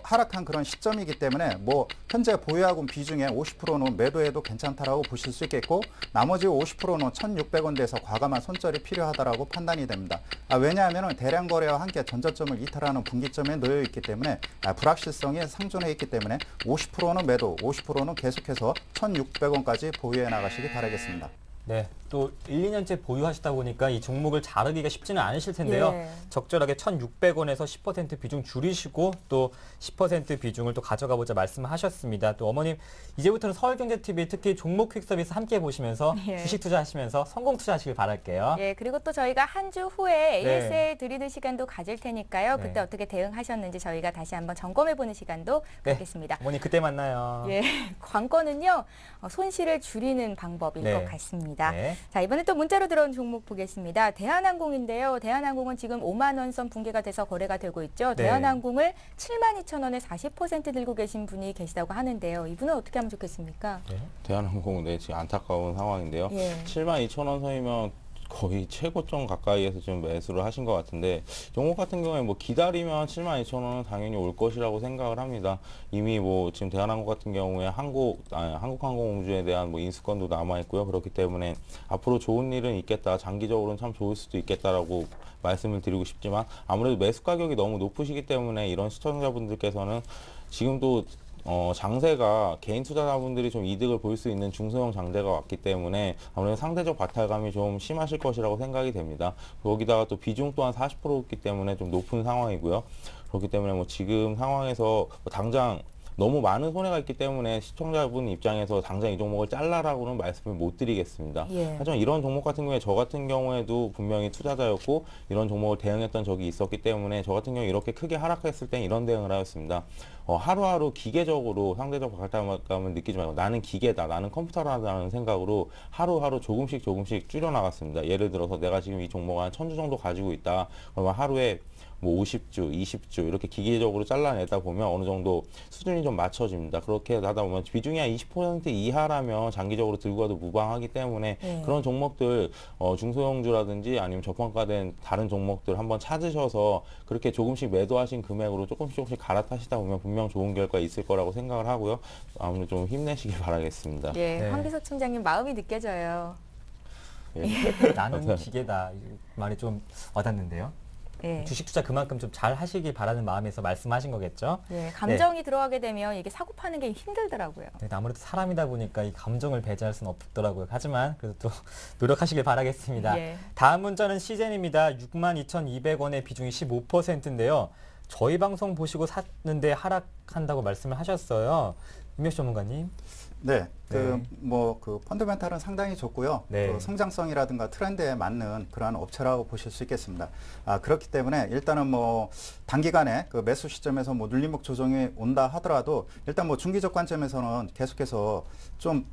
하락한 그런 시점이기 때문에 뭐 현재 보유하고 비중의 50%는 매도해도 괜찮다라고 보실 수 있겠고 나머지 50%는 1,600원대에서 과감한 손절이 필요하다라고 판단이 됩니다. 왜냐하면 대량 거래와 함께 전저점을 이탈하는 분기점에 놓여 있기 때문에 불확실성이 상존해 있기 때문에 50%는 매도, 50%는 계속해서 1,600원까지 보유해 나가시기 바라겠습니다. 네, 또 1, 2년째 보유하시다 보니까 이 종목을 자르기가 쉽지는 않으실 텐데요. 예. 적절하게 1,600원에서 10% 비중 줄이시고 또 10% 비중을 또 가져가 보자 말씀하셨습니다. 또 어머님 이제부터는 서울경제TV 특히 종목 퀵서비스 함께 보시면서 예. 주식 투자하시면서 성공 투자하시길 바랄게요. 예, 그리고 또 저희가 한 주 후에 네. ASL 드리는 시간도 가질 테니까요. 그때 네. 어떻게 대응하셨는지 저희가 다시 한번 점검해보는 시간도 네. 갖겠습니다. 어머니 그때 만나요. 예, 관건은요, 손실을 줄이는 방법일 네. 것 같습니다. 네. 자, 이번에 또 문자로 들어온 종목 보겠습니다. 대한항공인데요. 대한항공은 지금 5만 원 선 붕괴가 돼서 거래가 되고 있죠. 네. 대한항공을 72,000원에 40% 들고 계신 분이 계시다고 하는데요. 이분은 어떻게 하면 좋겠습니까? 네. 대한항공 네, 지금 안타까운 상황인데요. 예. 72,000원 선이면 거의 최고점 가까이에서 지금 매수를 하신 것 같은데 종목 같은 경우에 뭐 기다리면 72,000원은 당연히 올 것이라고 생각을 합니다. 이미 뭐 지금 대한항공 같은 경우에 한국항공우주에 대한 뭐 인수권도 남아 있고요. 그렇기 때문에 앞으로 좋은 일은 있겠다. 장기적으로는 참 좋을 수도 있겠다라고 말씀을 드리고 싶지만 아무래도 매수 가격이 너무 높으시기 때문에 이런 시청자분들께서는 지금도 장세가 개인 투자자분들이 좀 이득을 볼 수 있는 중소형 장세가 왔기 때문에 아무래도 상대적 바탈감이 좀 심하실 것이라고 생각이 됩니다. 거기다가 또 비중 또한 40%였기 때문에 좀 높은 상황이고요. 그렇기 때문에 뭐 지금 상황에서 뭐 당장 너무 많은 손해가 있기 때문에 시청자분 입장에서 당장 이 종목을 잘라라고는 말씀을 못 드리겠습니다. 예. 하지만 이런 종목 같은 경우에 저 같은 경우에도 분명히 투자자였고 이런 종목을 대응했던 적이 있었기 때문에 저 같은 경우에 이렇게 크게 하락했을 땐 이런 대응을 하였습니다. 하루하루 기계적으로 상대적 박탈감을 느끼지 말고 나는 기계다, 나는 컴퓨터라는 생각으로 하루하루 조금씩 줄여나갔습니다. 예를 들어서 내가 지금 이 종목 한 1,000주 정도 가지고 있다. 그러면 하루에 뭐 50주, 20주 이렇게 기계적으로 잘라내다 보면 어느 정도 수준이 좀 맞춰집니다. 그렇게 하다 보면 비중이 한 20% 이하라면 장기적으로 들고 가도 무방하기 때문에 네. 그런 종목들 중소형주라든지 아니면 저평가된 다른 종목들 한번 찾으셔서 그렇게 조금씩 매도하신 금액으로 조금씩 갈아타시다 보면 분명 좋은 결과 있을 거라고 생각을 하고요. 아무래도 좀 힘내시길 바라겠습니다. 예, 네. 황기서 총장님 마음이 느껴져요. 예. 나는 기계다. 이 말이 좀 와닿는데요. 예. 주식 투자 그만큼 좀 잘 하시길 바라는 마음에서 말씀하신 거겠죠? 예, 감정이 들어가게 되면 이게 사고 파는 게 힘들더라고요. 네, 아무래도 사람이다 보니까 이 감정을 배제할 수는 없더라고요. 하지만 그래도 또 노력하시길 바라겠습니다. 예. 다음 문자는 시젠입니다. 62,200원의 비중이 15%인데요. 저희 방송 보시고 샀는데 하락한다고 말씀을 하셨어요. 임혁 전문가님. 네, 네. 그 펀더멘탈은 상당히 좋고요. 네. 그 성장성이라든가 트렌드에 맞는 그러한 업체라고 보실 수 있겠습니다. 그렇기 때문에 일단은 뭐 단기간에 그 매수 시점에서 뭐 눌림목 조정이 온다 하더라도 일단 뭐 중기적 관점에서는 계속해서 좀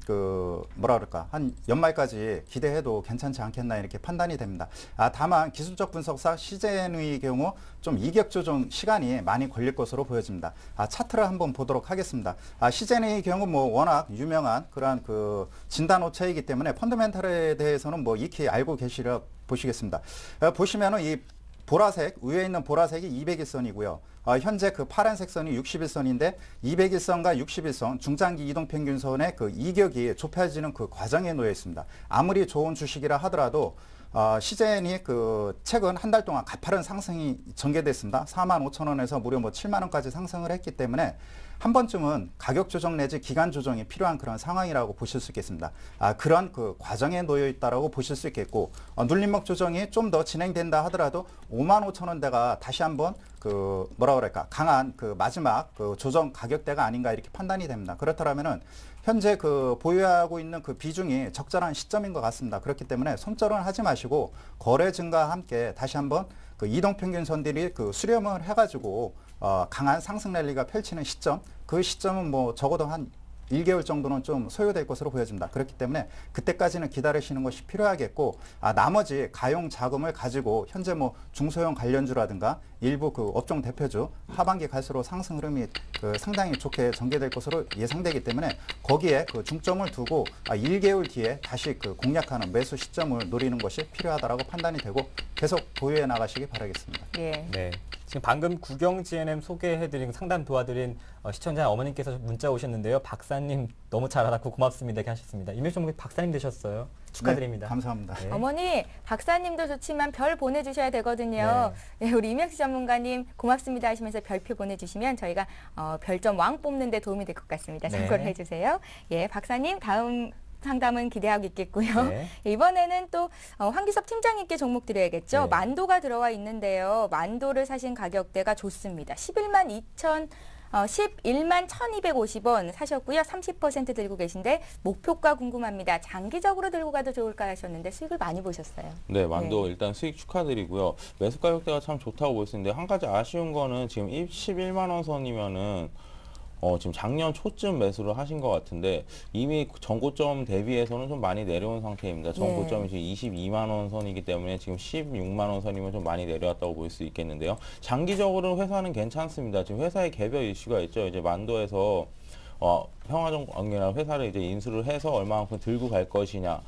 한 연말까지 기대해도 괜찮지 않겠나 이렇게 판단이 됩니다. 다만 기술적 분석사 시젠의 경우 좀 이격 조정 시간이 많이 걸릴 것으로 보여집니다. 차트를 한번 보도록 하겠습니다. 시젠의 경우 뭐 워낙 유명한 그러한 그 진단 오차이기 때문에 펀더멘탈에 대해서는 뭐 익히 알고 계시려 보시겠습니다. 보시면은 이 보라색 위에 있는 보라색이 200일선이고요. 현재 그 파란색 선이 60일선인데 200일선과 60일선 중장기 이동평균선의 그 이격이 좁혀지는 그 과정에 놓여 있습니다. 아무리 좋은 주식이라 하더라도 시젠이 그 최근 한 달 동안 가파른 상승이 전개됐습니다. 45,000원에서 무려 뭐 7만 원까지 상승을 했기 때문에 한 번쯤은 가격 조정 내지 기간 조정이 필요한 그런 상황이라고 보실 수 있겠습니다. 그런 그 과정에 놓여 있다라고 보실 수 있겠고, 눌림목 조정이 좀 더 진행된다 하더라도 55,000원대가 다시 한번 그 뭐라 그럴까 강한 그 마지막 그 조정 가격대가 아닌가 이렇게 판단이 됩니다. 그렇다면은 현재 그 보유하고 있는 그 비중이 적절한 시점인 것 같습니다. 그렇기 때문에 손절은 하지 마시고 거래 증가와 함께 다시 한번 그 이동평균선들이 그 수렴을 해가지고 강한 상승 랠리가 펼치는 시점, 그 시점은 뭐 적어도 한 1개월 정도는 좀 소요될 것으로 보여집니다. 그렇기 때문에 그때까지는 기다리시는 것이 필요하겠고, 나머지 가용 자금을 가지고 현재 뭐 중소형 관련주라든가 일부 그 업종 대표주 하반기 갈수록 상승 흐름이 그 상당히 좋게 전개될 것으로 예상되기 때문에 거기에 그 중점을 두고 1개월 뒤에 다시 그 공략하는 매수 시점을 노리는 것이 필요하다라고 판단이 되고 계속 보유해 나가시기 바라겠습니다. 예. 네. 지금 방금 구경 GNM 소개해드린 상담 도와드린 시청자 어머님께서 문자 오셨는데요. 박사님 너무 잘 알았고 고맙습니다. 이렇게 하셨습니다. 임효종 박사님 되셨어요. 축하드립니다. 네, 감사합니다. 네. 어머니, 박사님도 좋지만 별 보내주셔야 되거든요. 네, 우리 임혁수 전문가님 고맙습니다 하시면서 별표 보내주시면 저희가 별점 왕 뽑는 데 도움이 될 것 같습니다. 참고를 네. 해주세요. 예, 박사님 다음 상담은 기대하고 있겠고요. 네. 이번에는 또 황기섭 팀장님께 종목 드려야겠죠. 네. 만도가 들어와 있는데요. 만도를 사신 가격대가 좋습니다. 11만 1,250원 사셨고요. 30% 들고 계신데 목표가 궁금합니다. 장기적으로 들고 가도 좋을까 하셨는데 수익을 많이 보셨어요. 네, 만도 일단 수익 축하드리고요. 매수 가격대가 참 좋다고 볼 수 있는데 한 가지 아쉬운 거는 지금 11만 원 선이면은 지금 작년 초쯤 매수를 하신 것 같은데 이미 전고점 대비해서는 좀 많이 내려온 상태입니다. 전고점이 지금 22만 원 선이기 때문에 지금 16만 원 선이면 좀 많이 내려왔다고 볼 수 있겠는데요. 장기적으로 회사는 괜찮습니다. 지금 회사의 개별 이슈가 있죠. 이제 만도에서 평화정광이라는 회사를 이제 인수를 해서 얼마만큼 들고 갈 것이냐,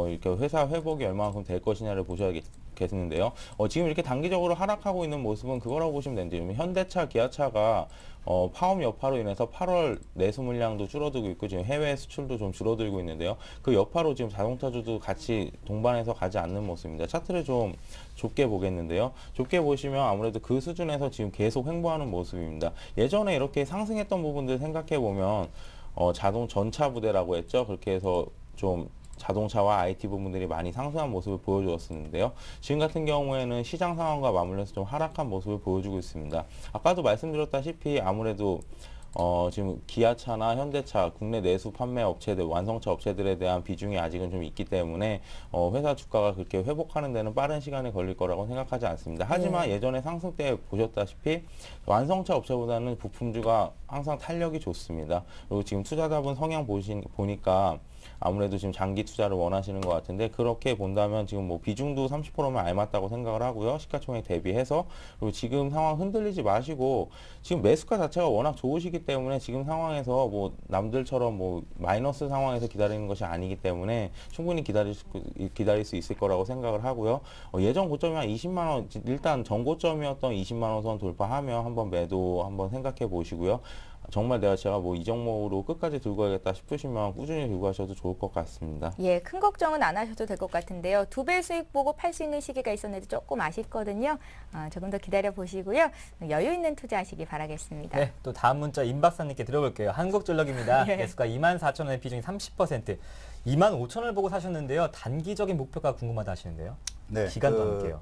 이렇게 회사 회복이 얼마만큼 될 것이냐를 보셔야겠는데요. 지금 이렇게 단기적으로 하락하고 있는 모습은 그거라고 보시면 되는데, 현대차, 기아차가 파업 여파로 인해서 8월 내수 물량도 줄어들고 있고 지금 해외 수출도 좀 줄어들고 있는데요. 그 여파로 지금 자동차주도 같이 동반해서 가지 않는 모습입니다. 차트를 좀 좁게 보겠는데요. 좁게 보시면 아무래도 그 수준에서 지금 계속 횡보하는 모습입니다. 예전에 이렇게 상승했던 부분들 생각해 보면 자동 전차 부대라고 했죠. 그렇게 해서 좀 자동차와 IT 부분들이 많이 상승한 모습을 보여주었었는데요. 지금 같은 경우에는 시장 상황과 맞물려서 좀 하락한 모습을 보여주고 있습니다. 아까도 말씀드렸다시피 아무래도 지금 기아차나 현대차, 국내 내수 판매 업체들, 완성차 업체들에 대한 비중이 아직은 좀 있기 때문에 회사 주가가 그렇게 회복하는 데는 빠른 시간이 걸릴 거라고 생각하지 않습니다. 하지만 예전에 상승 때 보셨다시피 완성차 업체보다는 부품주가 항상 탄력이 좋습니다. 그리고 지금 투자자분 성향 보니까 아무래도 지금 장기 투자를 원하시는 것 같은데, 그렇게 본다면 지금 뭐 비중도 30%면 알맞다고 생각을 하고요. 시가총액 대비해서. 그리고 지금 상황 흔들리지 마시고, 지금 매수가 자체가 워낙 좋으시기 때문에 지금 상황에서 뭐 남들처럼 뭐 마이너스 상황에서 기다리는 것이 아니기 때문에 충분히 기다릴 수 있을 거라고 생각을 하고요. 예전 고점이 한 20만 원, 일단 전고점이었던 20만 원 선 돌파하면 한번 매도 한번 생각해 보시고요. 정말 제가 뭐 이 종목으로 끝까지 들고 가겠다 싶으시면 꾸준히 들고 가셔도 좋을 것 같습니다. 예, 큰 걱정은 안 하셔도 될 것 같은데요. 2배 수익 보고 팔 수 있는 시기가 있었는데 조금 아쉽거든요. 조금 더 기다려 보시고요. 여유 있는 투자하시기 바라겠습니다. 네, 또 다음 문자 임 박사님께 들어볼게요. 한국전력입니다. 예. 매수가 24,000원의 비중이 30%, 25,000원을 보고 사셨는데요. 단기적인 목표가 궁금하다 하시는데요. 네, 기간도 함께요.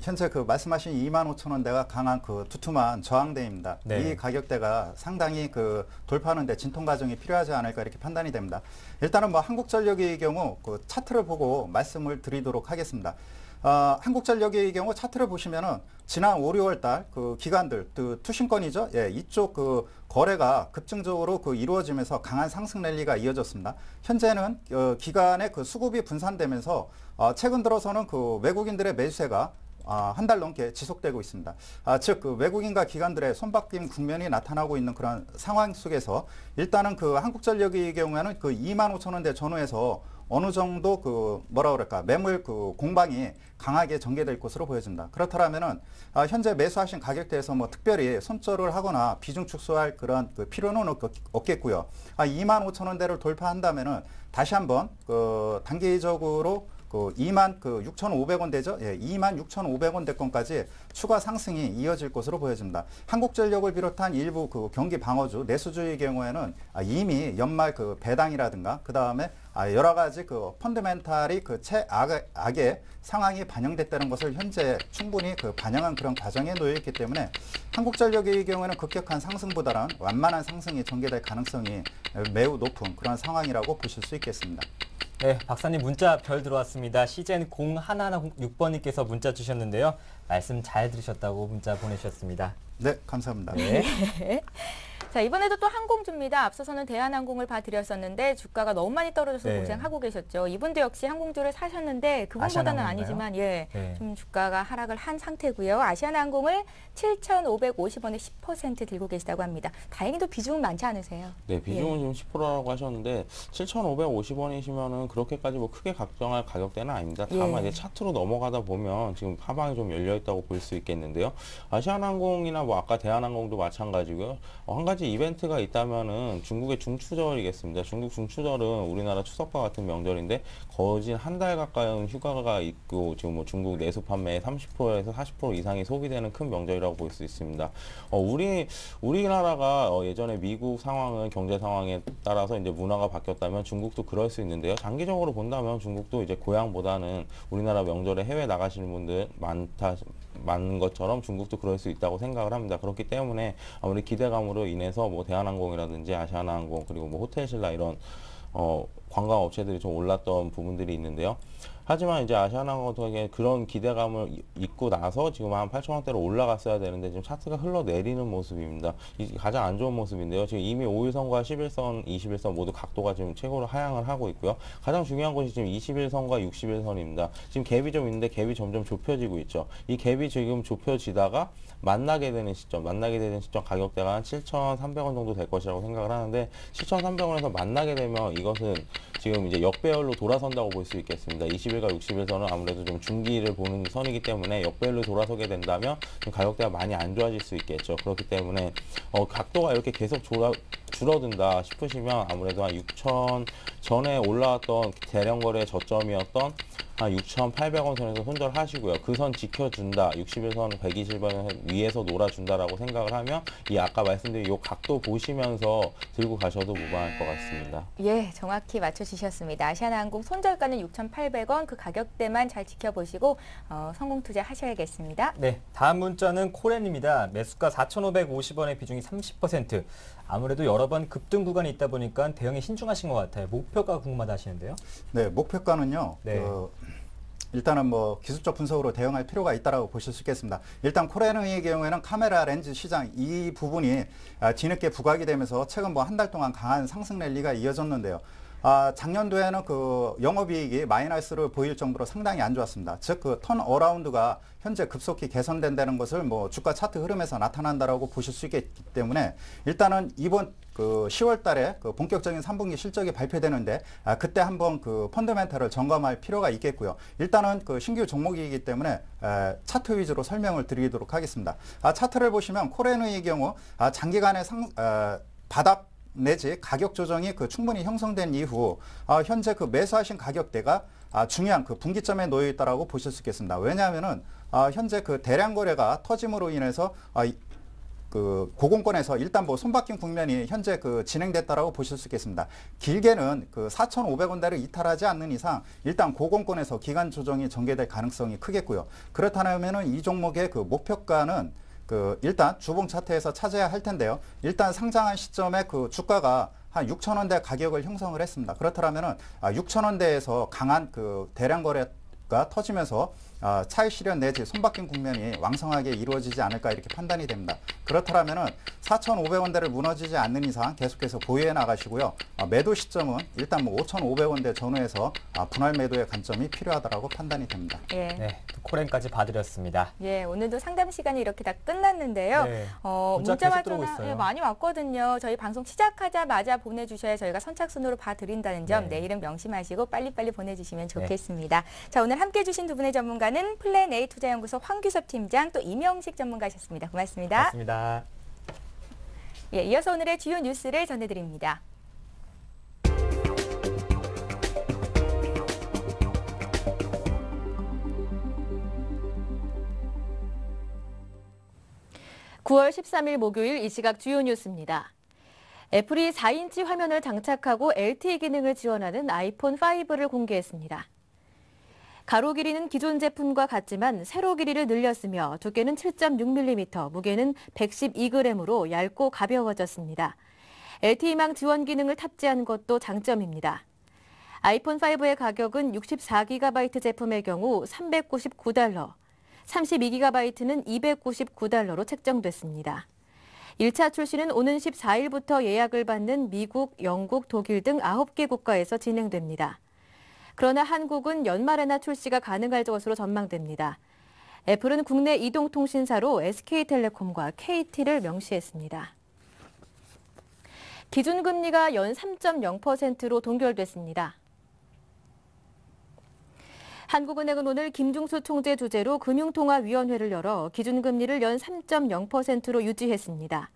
현재 그 말씀하신 25,000원대가 강한 그 두툼한 저항대입니다. 네. 이 가격대가 상당히 그 돌파하는데 진통 과정이 필요하지 않을까 이렇게 판단이 됩니다. 일단은 뭐 한국전력의 경우 그 차트를 보고 말씀을 드리도록 하겠습니다. 한국전력의 경우 차트를 보시면은 지난 5, 6월 달 그 기관들, 그 투신권이죠. 예, 이쪽 그 거래가 급증적으로 그 이루어지면서 강한 상승 랠리가 이어졌습니다. 현재는 기관의 그 수급이 분산되면서 최근 들어서는 그 외국인들의 매수세가 한 달 넘게 지속되고 있습니다. 즉, 그 외국인과 기관들의 손바뀜 국면이 나타나고 있는 그런 상황 속에서 일단은 그 한국전력의 경우에는 그 25,000원대 전후에서 어느 정도 그 뭐라 그럴까 매물 그 공방이 강하게 전개될 것으로 보여집니다. 그렇다면은 현재 매수하신 가격대에서 뭐 특별히 손절을 하거나 비중 축소할 그런 그 필요는 없겠고요. 25,000원대를 돌파한다면은 다시 한번 그 단기적으로 그 26,500원대죠. 예, 26,500원대권까지 추가 상승이 이어질 것으로 보여집니다. 한국전력을 비롯한 일부 그 경기 방어주, 내수주의 경우에는 이미 연말 그 배당이라든가 그 다음에 여러 가지 그 펀드멘탈이 그 최악의 상황이 반영됐다는 것을 현재 충분히 그 반영한 그런 과정에 놓여 있기 때문에 한국전력의 경우에는 급격한 상승보다는 완만한 상승이 전개될 가능성이 매우 높은 그런 상황이라고 보실 수 있겠습니다. 네, 박사님 문자 별 들어왔습니다. 시젠 0116번님께서 문자 주셨는데요. 말씀 잘 들으셨다고 문자 보내주셨습니다. 네, 감사합니다. 네. 자, 이번에도 또 항공주입니다. 앞서서는 대한항공을 봐드렸었는데 주가가 너무 많이 떨어져서 네. 고생하고 계셨죠. 이분도 역시 항공주를 사셨는데 그분보다는 아시아나항공인가요? 아니지만 예, 네. 좀 주가가 하락을 한 상태고요. 아시아나항공을 7,550원에 10% 들고 계시다고 합니다. 다행히도 비중은 많지 않으세요. 네, 비중은 지금 10%라고 하셨는데 7,550원이시면은 그렇게까지 뭐 크게 걱정할 가격대는 아닙니다. 다만 예. 이제 차트로 넘어가다 보면 지금 하방이 좀 열려 있다고 볼 수 있겠는데요. 아시아나항공이나 뭐 아까 대한항공도 마찬가지고요. 한 가지 이벤트가 있다면은 중국의 중추절이겠습니다. 중국 중추절은 우리나라 추석과 같은 명절인데 거진 한 달 가까운 휴가가 있고 지금 뭐 중국 내수 판매의 30%에서 40% 이상이 소비되는 큰 명절이라고 볼 수 있습니다. 우리나라가 예전에 미국 상황은 경제 상황에 따라서 이제 문화가 바뀌었다면 중국도 그럴 수 있는데요. 장기적으로 본다면 중국도 이제 고향보다는 우리나라 명절에 해외 나가시는 분들 많은 것처럼 중국도 그럴 수 있다고 생각을 합니다. 그렇기 때문에 아무리 기대감으로 인해서 뭐 대한항공이라든지 아시아나항공 그리고 뭐 호텔신라 이런 관광업체들이 좀 올랐던 부분들이 있는데요. 하지만 이제 아시아나항공에 그런 기대감을 잊고 나서 지금 한 8,000원대로 올라갔어야 되는데 지금 차트가 흘러내리는 모습입니다. 이 가장 안 좋은 모습인데요. 지금 이미 5일선과 11선, 21선 모두 각도가 지금 최고로 하향을 하고 있고요. 가장 중요한 것이 지금 21선과 61선입니다. 지금 갭이 좀 있는데 갭이 점점 좁혀지고 있죠. 이 갭이 지금 좁혀지다가 만나게 되는 시점 가격대가 한 7,300원 정도 될 것이라고 생각을 하는데 7,300원에서 만나게 되면 이것은 지금 이제 역배열로 돌아선다고 볼 수 있겠습니다. 21과 61선은 아무래도 좀 중기를 보는 선이기 때문에 역배열로 돌아서게 된다면 좀 가격대가 많이 안 좋아질 수 있겠죠. 그렇기 때문에 각도가 이렇게 계속 줄어든다 싶으시면 아무래도 한 6,000 전에 올라왔던 대량거래 저점이었던 한 6,800원 선에서 손절하시고요. 그 선 지켜준다. 61선 120원 위에서 놀아준다라고 생각을 하면 이 아까 말씀드린 이 각도 보시면서 들고 가셔도 무방할 것 같습니다. 예, 정확히 맞춰주셨습니다. 아시아나항공 손절가는 6,800원 그 가격대만 잘 지켜보시고 성공 투자하셔야겠습니다. 네, 다음 문자는 코렌입니다. 매수가 4,550원의 비중이 30%. 아무래도 여러 번 급등 구간이 있다 보니까 대응에 신중하신 것 같아요. 목표가 궁금하다 하시는데요. 네, 목표가는요. 네. 일단은 뭐 기술적 분석으로 대응할 필요가 있다라고 보실 수 있겠습니다. 일단 코레노의 경우에는 카메라 렌즈 시장 이 부분이 뒤늦게 부각이 되면서 최근 뭐 한 달 동안 강한 상승 랠리가 이어졌는데요. 작년도에는 그 영업이익이 마이너스를 보일 정도로 상당히 안 좋았습니다. 즉 그 턴어라운드가 현재 급속히 개선된다는 것을 뭐 주가 차트 흐름에서 나타난다라고 보실 수 있기 때문에 일단은 이번 그 10월 달에 그 본격적인 3분기 실적이 발표되는데 그때 한번 그 펀더멘탈을 점검할 필요가 있겠고요. 일단은 그 신규 종목이기 때문에 차트 위주로 설명을 드리도록 하겠습니다. 차트를 보시면 코레노의 경우 장기간의 바닥 내지 가격 조정이 그 충분히 형성된 이후 현재 그 매수하신 가격대가 중요한 그 분기점에 놓여 있다라고 보실 수 있겠습니다. 왜냐하면은 현재 그 대량 거래가 터짐으로 인해서 그 고공권에서 일단 뭐 손바뀐 국면이 현재 그 진행됐다라고 보실 수 있겠습니다. 길게는 그 4,500원대를 이탈하지 않는 이상 일단 고공권에서 기간 조정이 전개될 가능성이 크겠고요. 그렇다면은 이 종목의 그 목표가는 그 일단 주봉 차트에서 찾아야 할 텐데요. 일단 상장한 시점에 그 주가가 한 6,000원대 가격을 형성을 했습니다. 그렇다면은 6,000원대에서 강한 그 대량 거래가 터지면서 차익 실현 내지 손바뀐 국면이 왕성하게 이루어지지 않을까 이렇게 판단이 됩니다. 그렇다면은 4,500원대를 무너지지 않는 이상 계속해서 보유해 나가시고요. 매도 시점은 일단 뭐 5,500원대 전후에서 분할 매도의 관점이 필요하다라고 판단이 됩니다. 예. 네, 코렌까지 봐드렸습니다. 예, 오늘도 상담 시간이 이렇게 다 끝났는데요. 네, 문자 계속 들어오고 전화 있어요. 많이 왔거든요. 저희 방송 시작하자마자 보내주셔야 저희가 선착순으로 봐드린다는 점 네. 내일은 명심하시고 빨리빨리 보내주시면 좋겠습니다. 자, 오늘 함께해 주신 두 분의 전문가는 플랜 A 투자연구소 황규섭 팀장 또 이명식 전문가셨습니다. 고맙습니다. 고맙습니다. 예, 이어서 오늘의 주요 뉴스를 전해드립니다. 9월 13일 목요일 이 시각 주요 뉴스입니다. 애플이 4인치 화면을 장착하고 LTE 기능을 지원하는 아이폰 5를 공개했습니다. 가로 길이는 기존 제품과 같지만 세로 길이를 늘렸으며 두께는 7.6mm, 무게는 112g으로 얇고 가벼워졌습니다. LTE망 지원 기능을 탑재한 것도 장점입니다. 아이폰 5의 가격은 64GB 제품의 경우 $399, 32GB는 $299로 책정됐습니다. 1차 출시는 오는 14일부터 예약을 받는 미국, 영국, 독일 등 9개 국가에서 진행됩니다. 그러나 한국은 연말에나 출시가 가능할 것으로 전망됩니다. 애플은 국내 이동통신사로 SK텔레콤과 KT를 명시했습니다. 기준금리가 연 3.0%로 동결됐습니다. 한국은행은 오늘 김중수 총재 주재로 금융통화위원회를 열어 기준금리를 연 3.0%로 유지했습니다.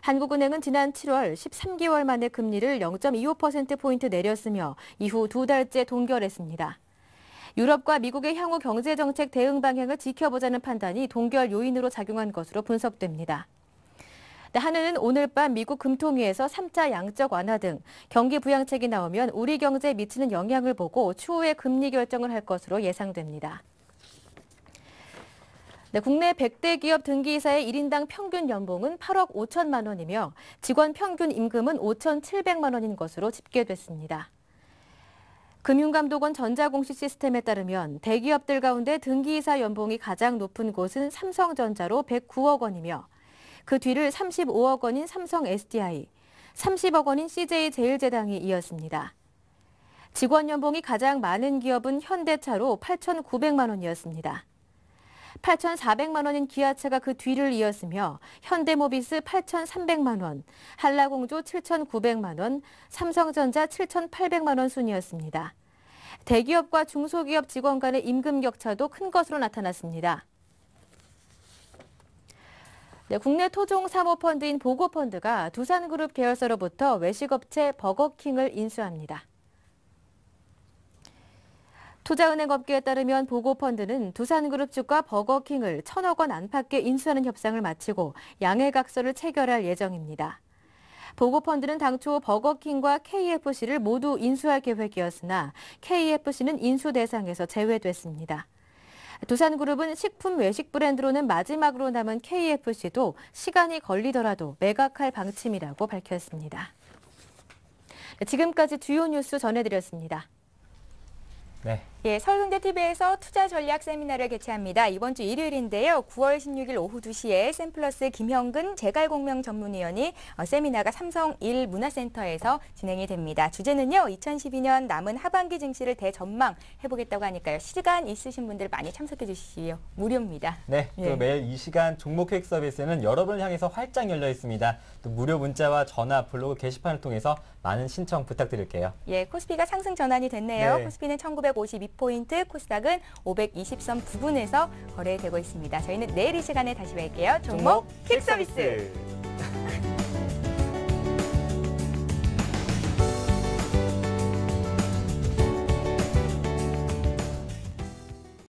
한국은행은 지난 7월 13개월 만에 금리를 0.25%포인트 내렸으며 이후 2달째 동결했습니다. 유럽과 미국의 향후 경제정책 대응 방향을 지켜보자는 판단이 동결 요인으로 작용한 것으로 분석됩니다. 한은은 오늘 밤 미국 금통위에서 3차 양적 완화 등 경기 부양책이 나오면 우리 경제에 미치는 영향을 보고 추후에 금리 결정을 할 것으로 예상됩니다. 국내 100대 기업 등기이사의 1인당 평균 연봉은 8억 5천만 원이며 직원 평균 임금은 5,700만 원인 것으로 집계됐습니다. 금융감독원 전자공시 시스템에 따르면 대기업들 가운데 등기이사 연봉이 가장 높은 곳은 삼성전자로 109억 원이며 그 뒤를 35억 원인 삼성 SDI, 30억 원인 CJ제일제당이 이었습니다. 직원 연봉이 가장 많은 기업은 현대차로 8,900만 원이었습니다. 8,400만 원인 기아차가 그 뒤를 이었으며 현대모비스 8,300만 원, 한라공조 7,900만 원, 삼성전자 7,800만 원 순이었습니다. 대기업과 중소기업 직원 간의 임금 격차도 큰 것으로 나타났습니다. 국내 토종 사모펀드인 보고펀드가 두산그룹 계열사로부터 외식업체 버거킹을 인수합니다. 투자은행 업계에 따르면 보고펀드는 두산그룹 측과 버거킹을 1,000억 원 안팎에 인수하는 협상을 마치고 양해각서를 체결할 예정입니다. 보고펀드는 당초 버거킹과 KFC를 모두 인수할 계획이었으나 KFC는 인수 대상에서 제외됐습니다. 두산그룹은 식품 외식 브랜드로는 마지막으로 남은 KFC도 시간이 걸리더라도 매각할 방침이라고 밝혔습니다. 지금까지 주요 뉴스 전해드렸습니다. 네. 예, 서울경제TV에서 투자 전략 세미나를 개최합니다. 이번 주 일요일인데요. 9월 16일 오후 2시에 샘플러스 김형근 재갈공명 전문위원이 세미나가 삼성 1 문화센터에서 진행이 됩니다. 주제는요. 2012년 남은 하반기 증시를 대전망해보겠다고 하니까요. 시간 있으신 분들 많이 참석해 주시고요. 무료입니다. 네, 또 예. 매일 이 시간 종목 획 서비스는 여러분을 향해서 활짝 열려 있습니다. 또 무료 문자와 전화, 블로그 게시판을 통해서 많은 신청 부탁드릴게요. 예, 코스피가 상승 전환이 됐네요. 네. 코스피는 1952포인트, 코스닥은 520선 부근에서 거래되고 있습니다. 저희는 내일 이 시간에 다시 뵐게요. 종목 퀵 서비스.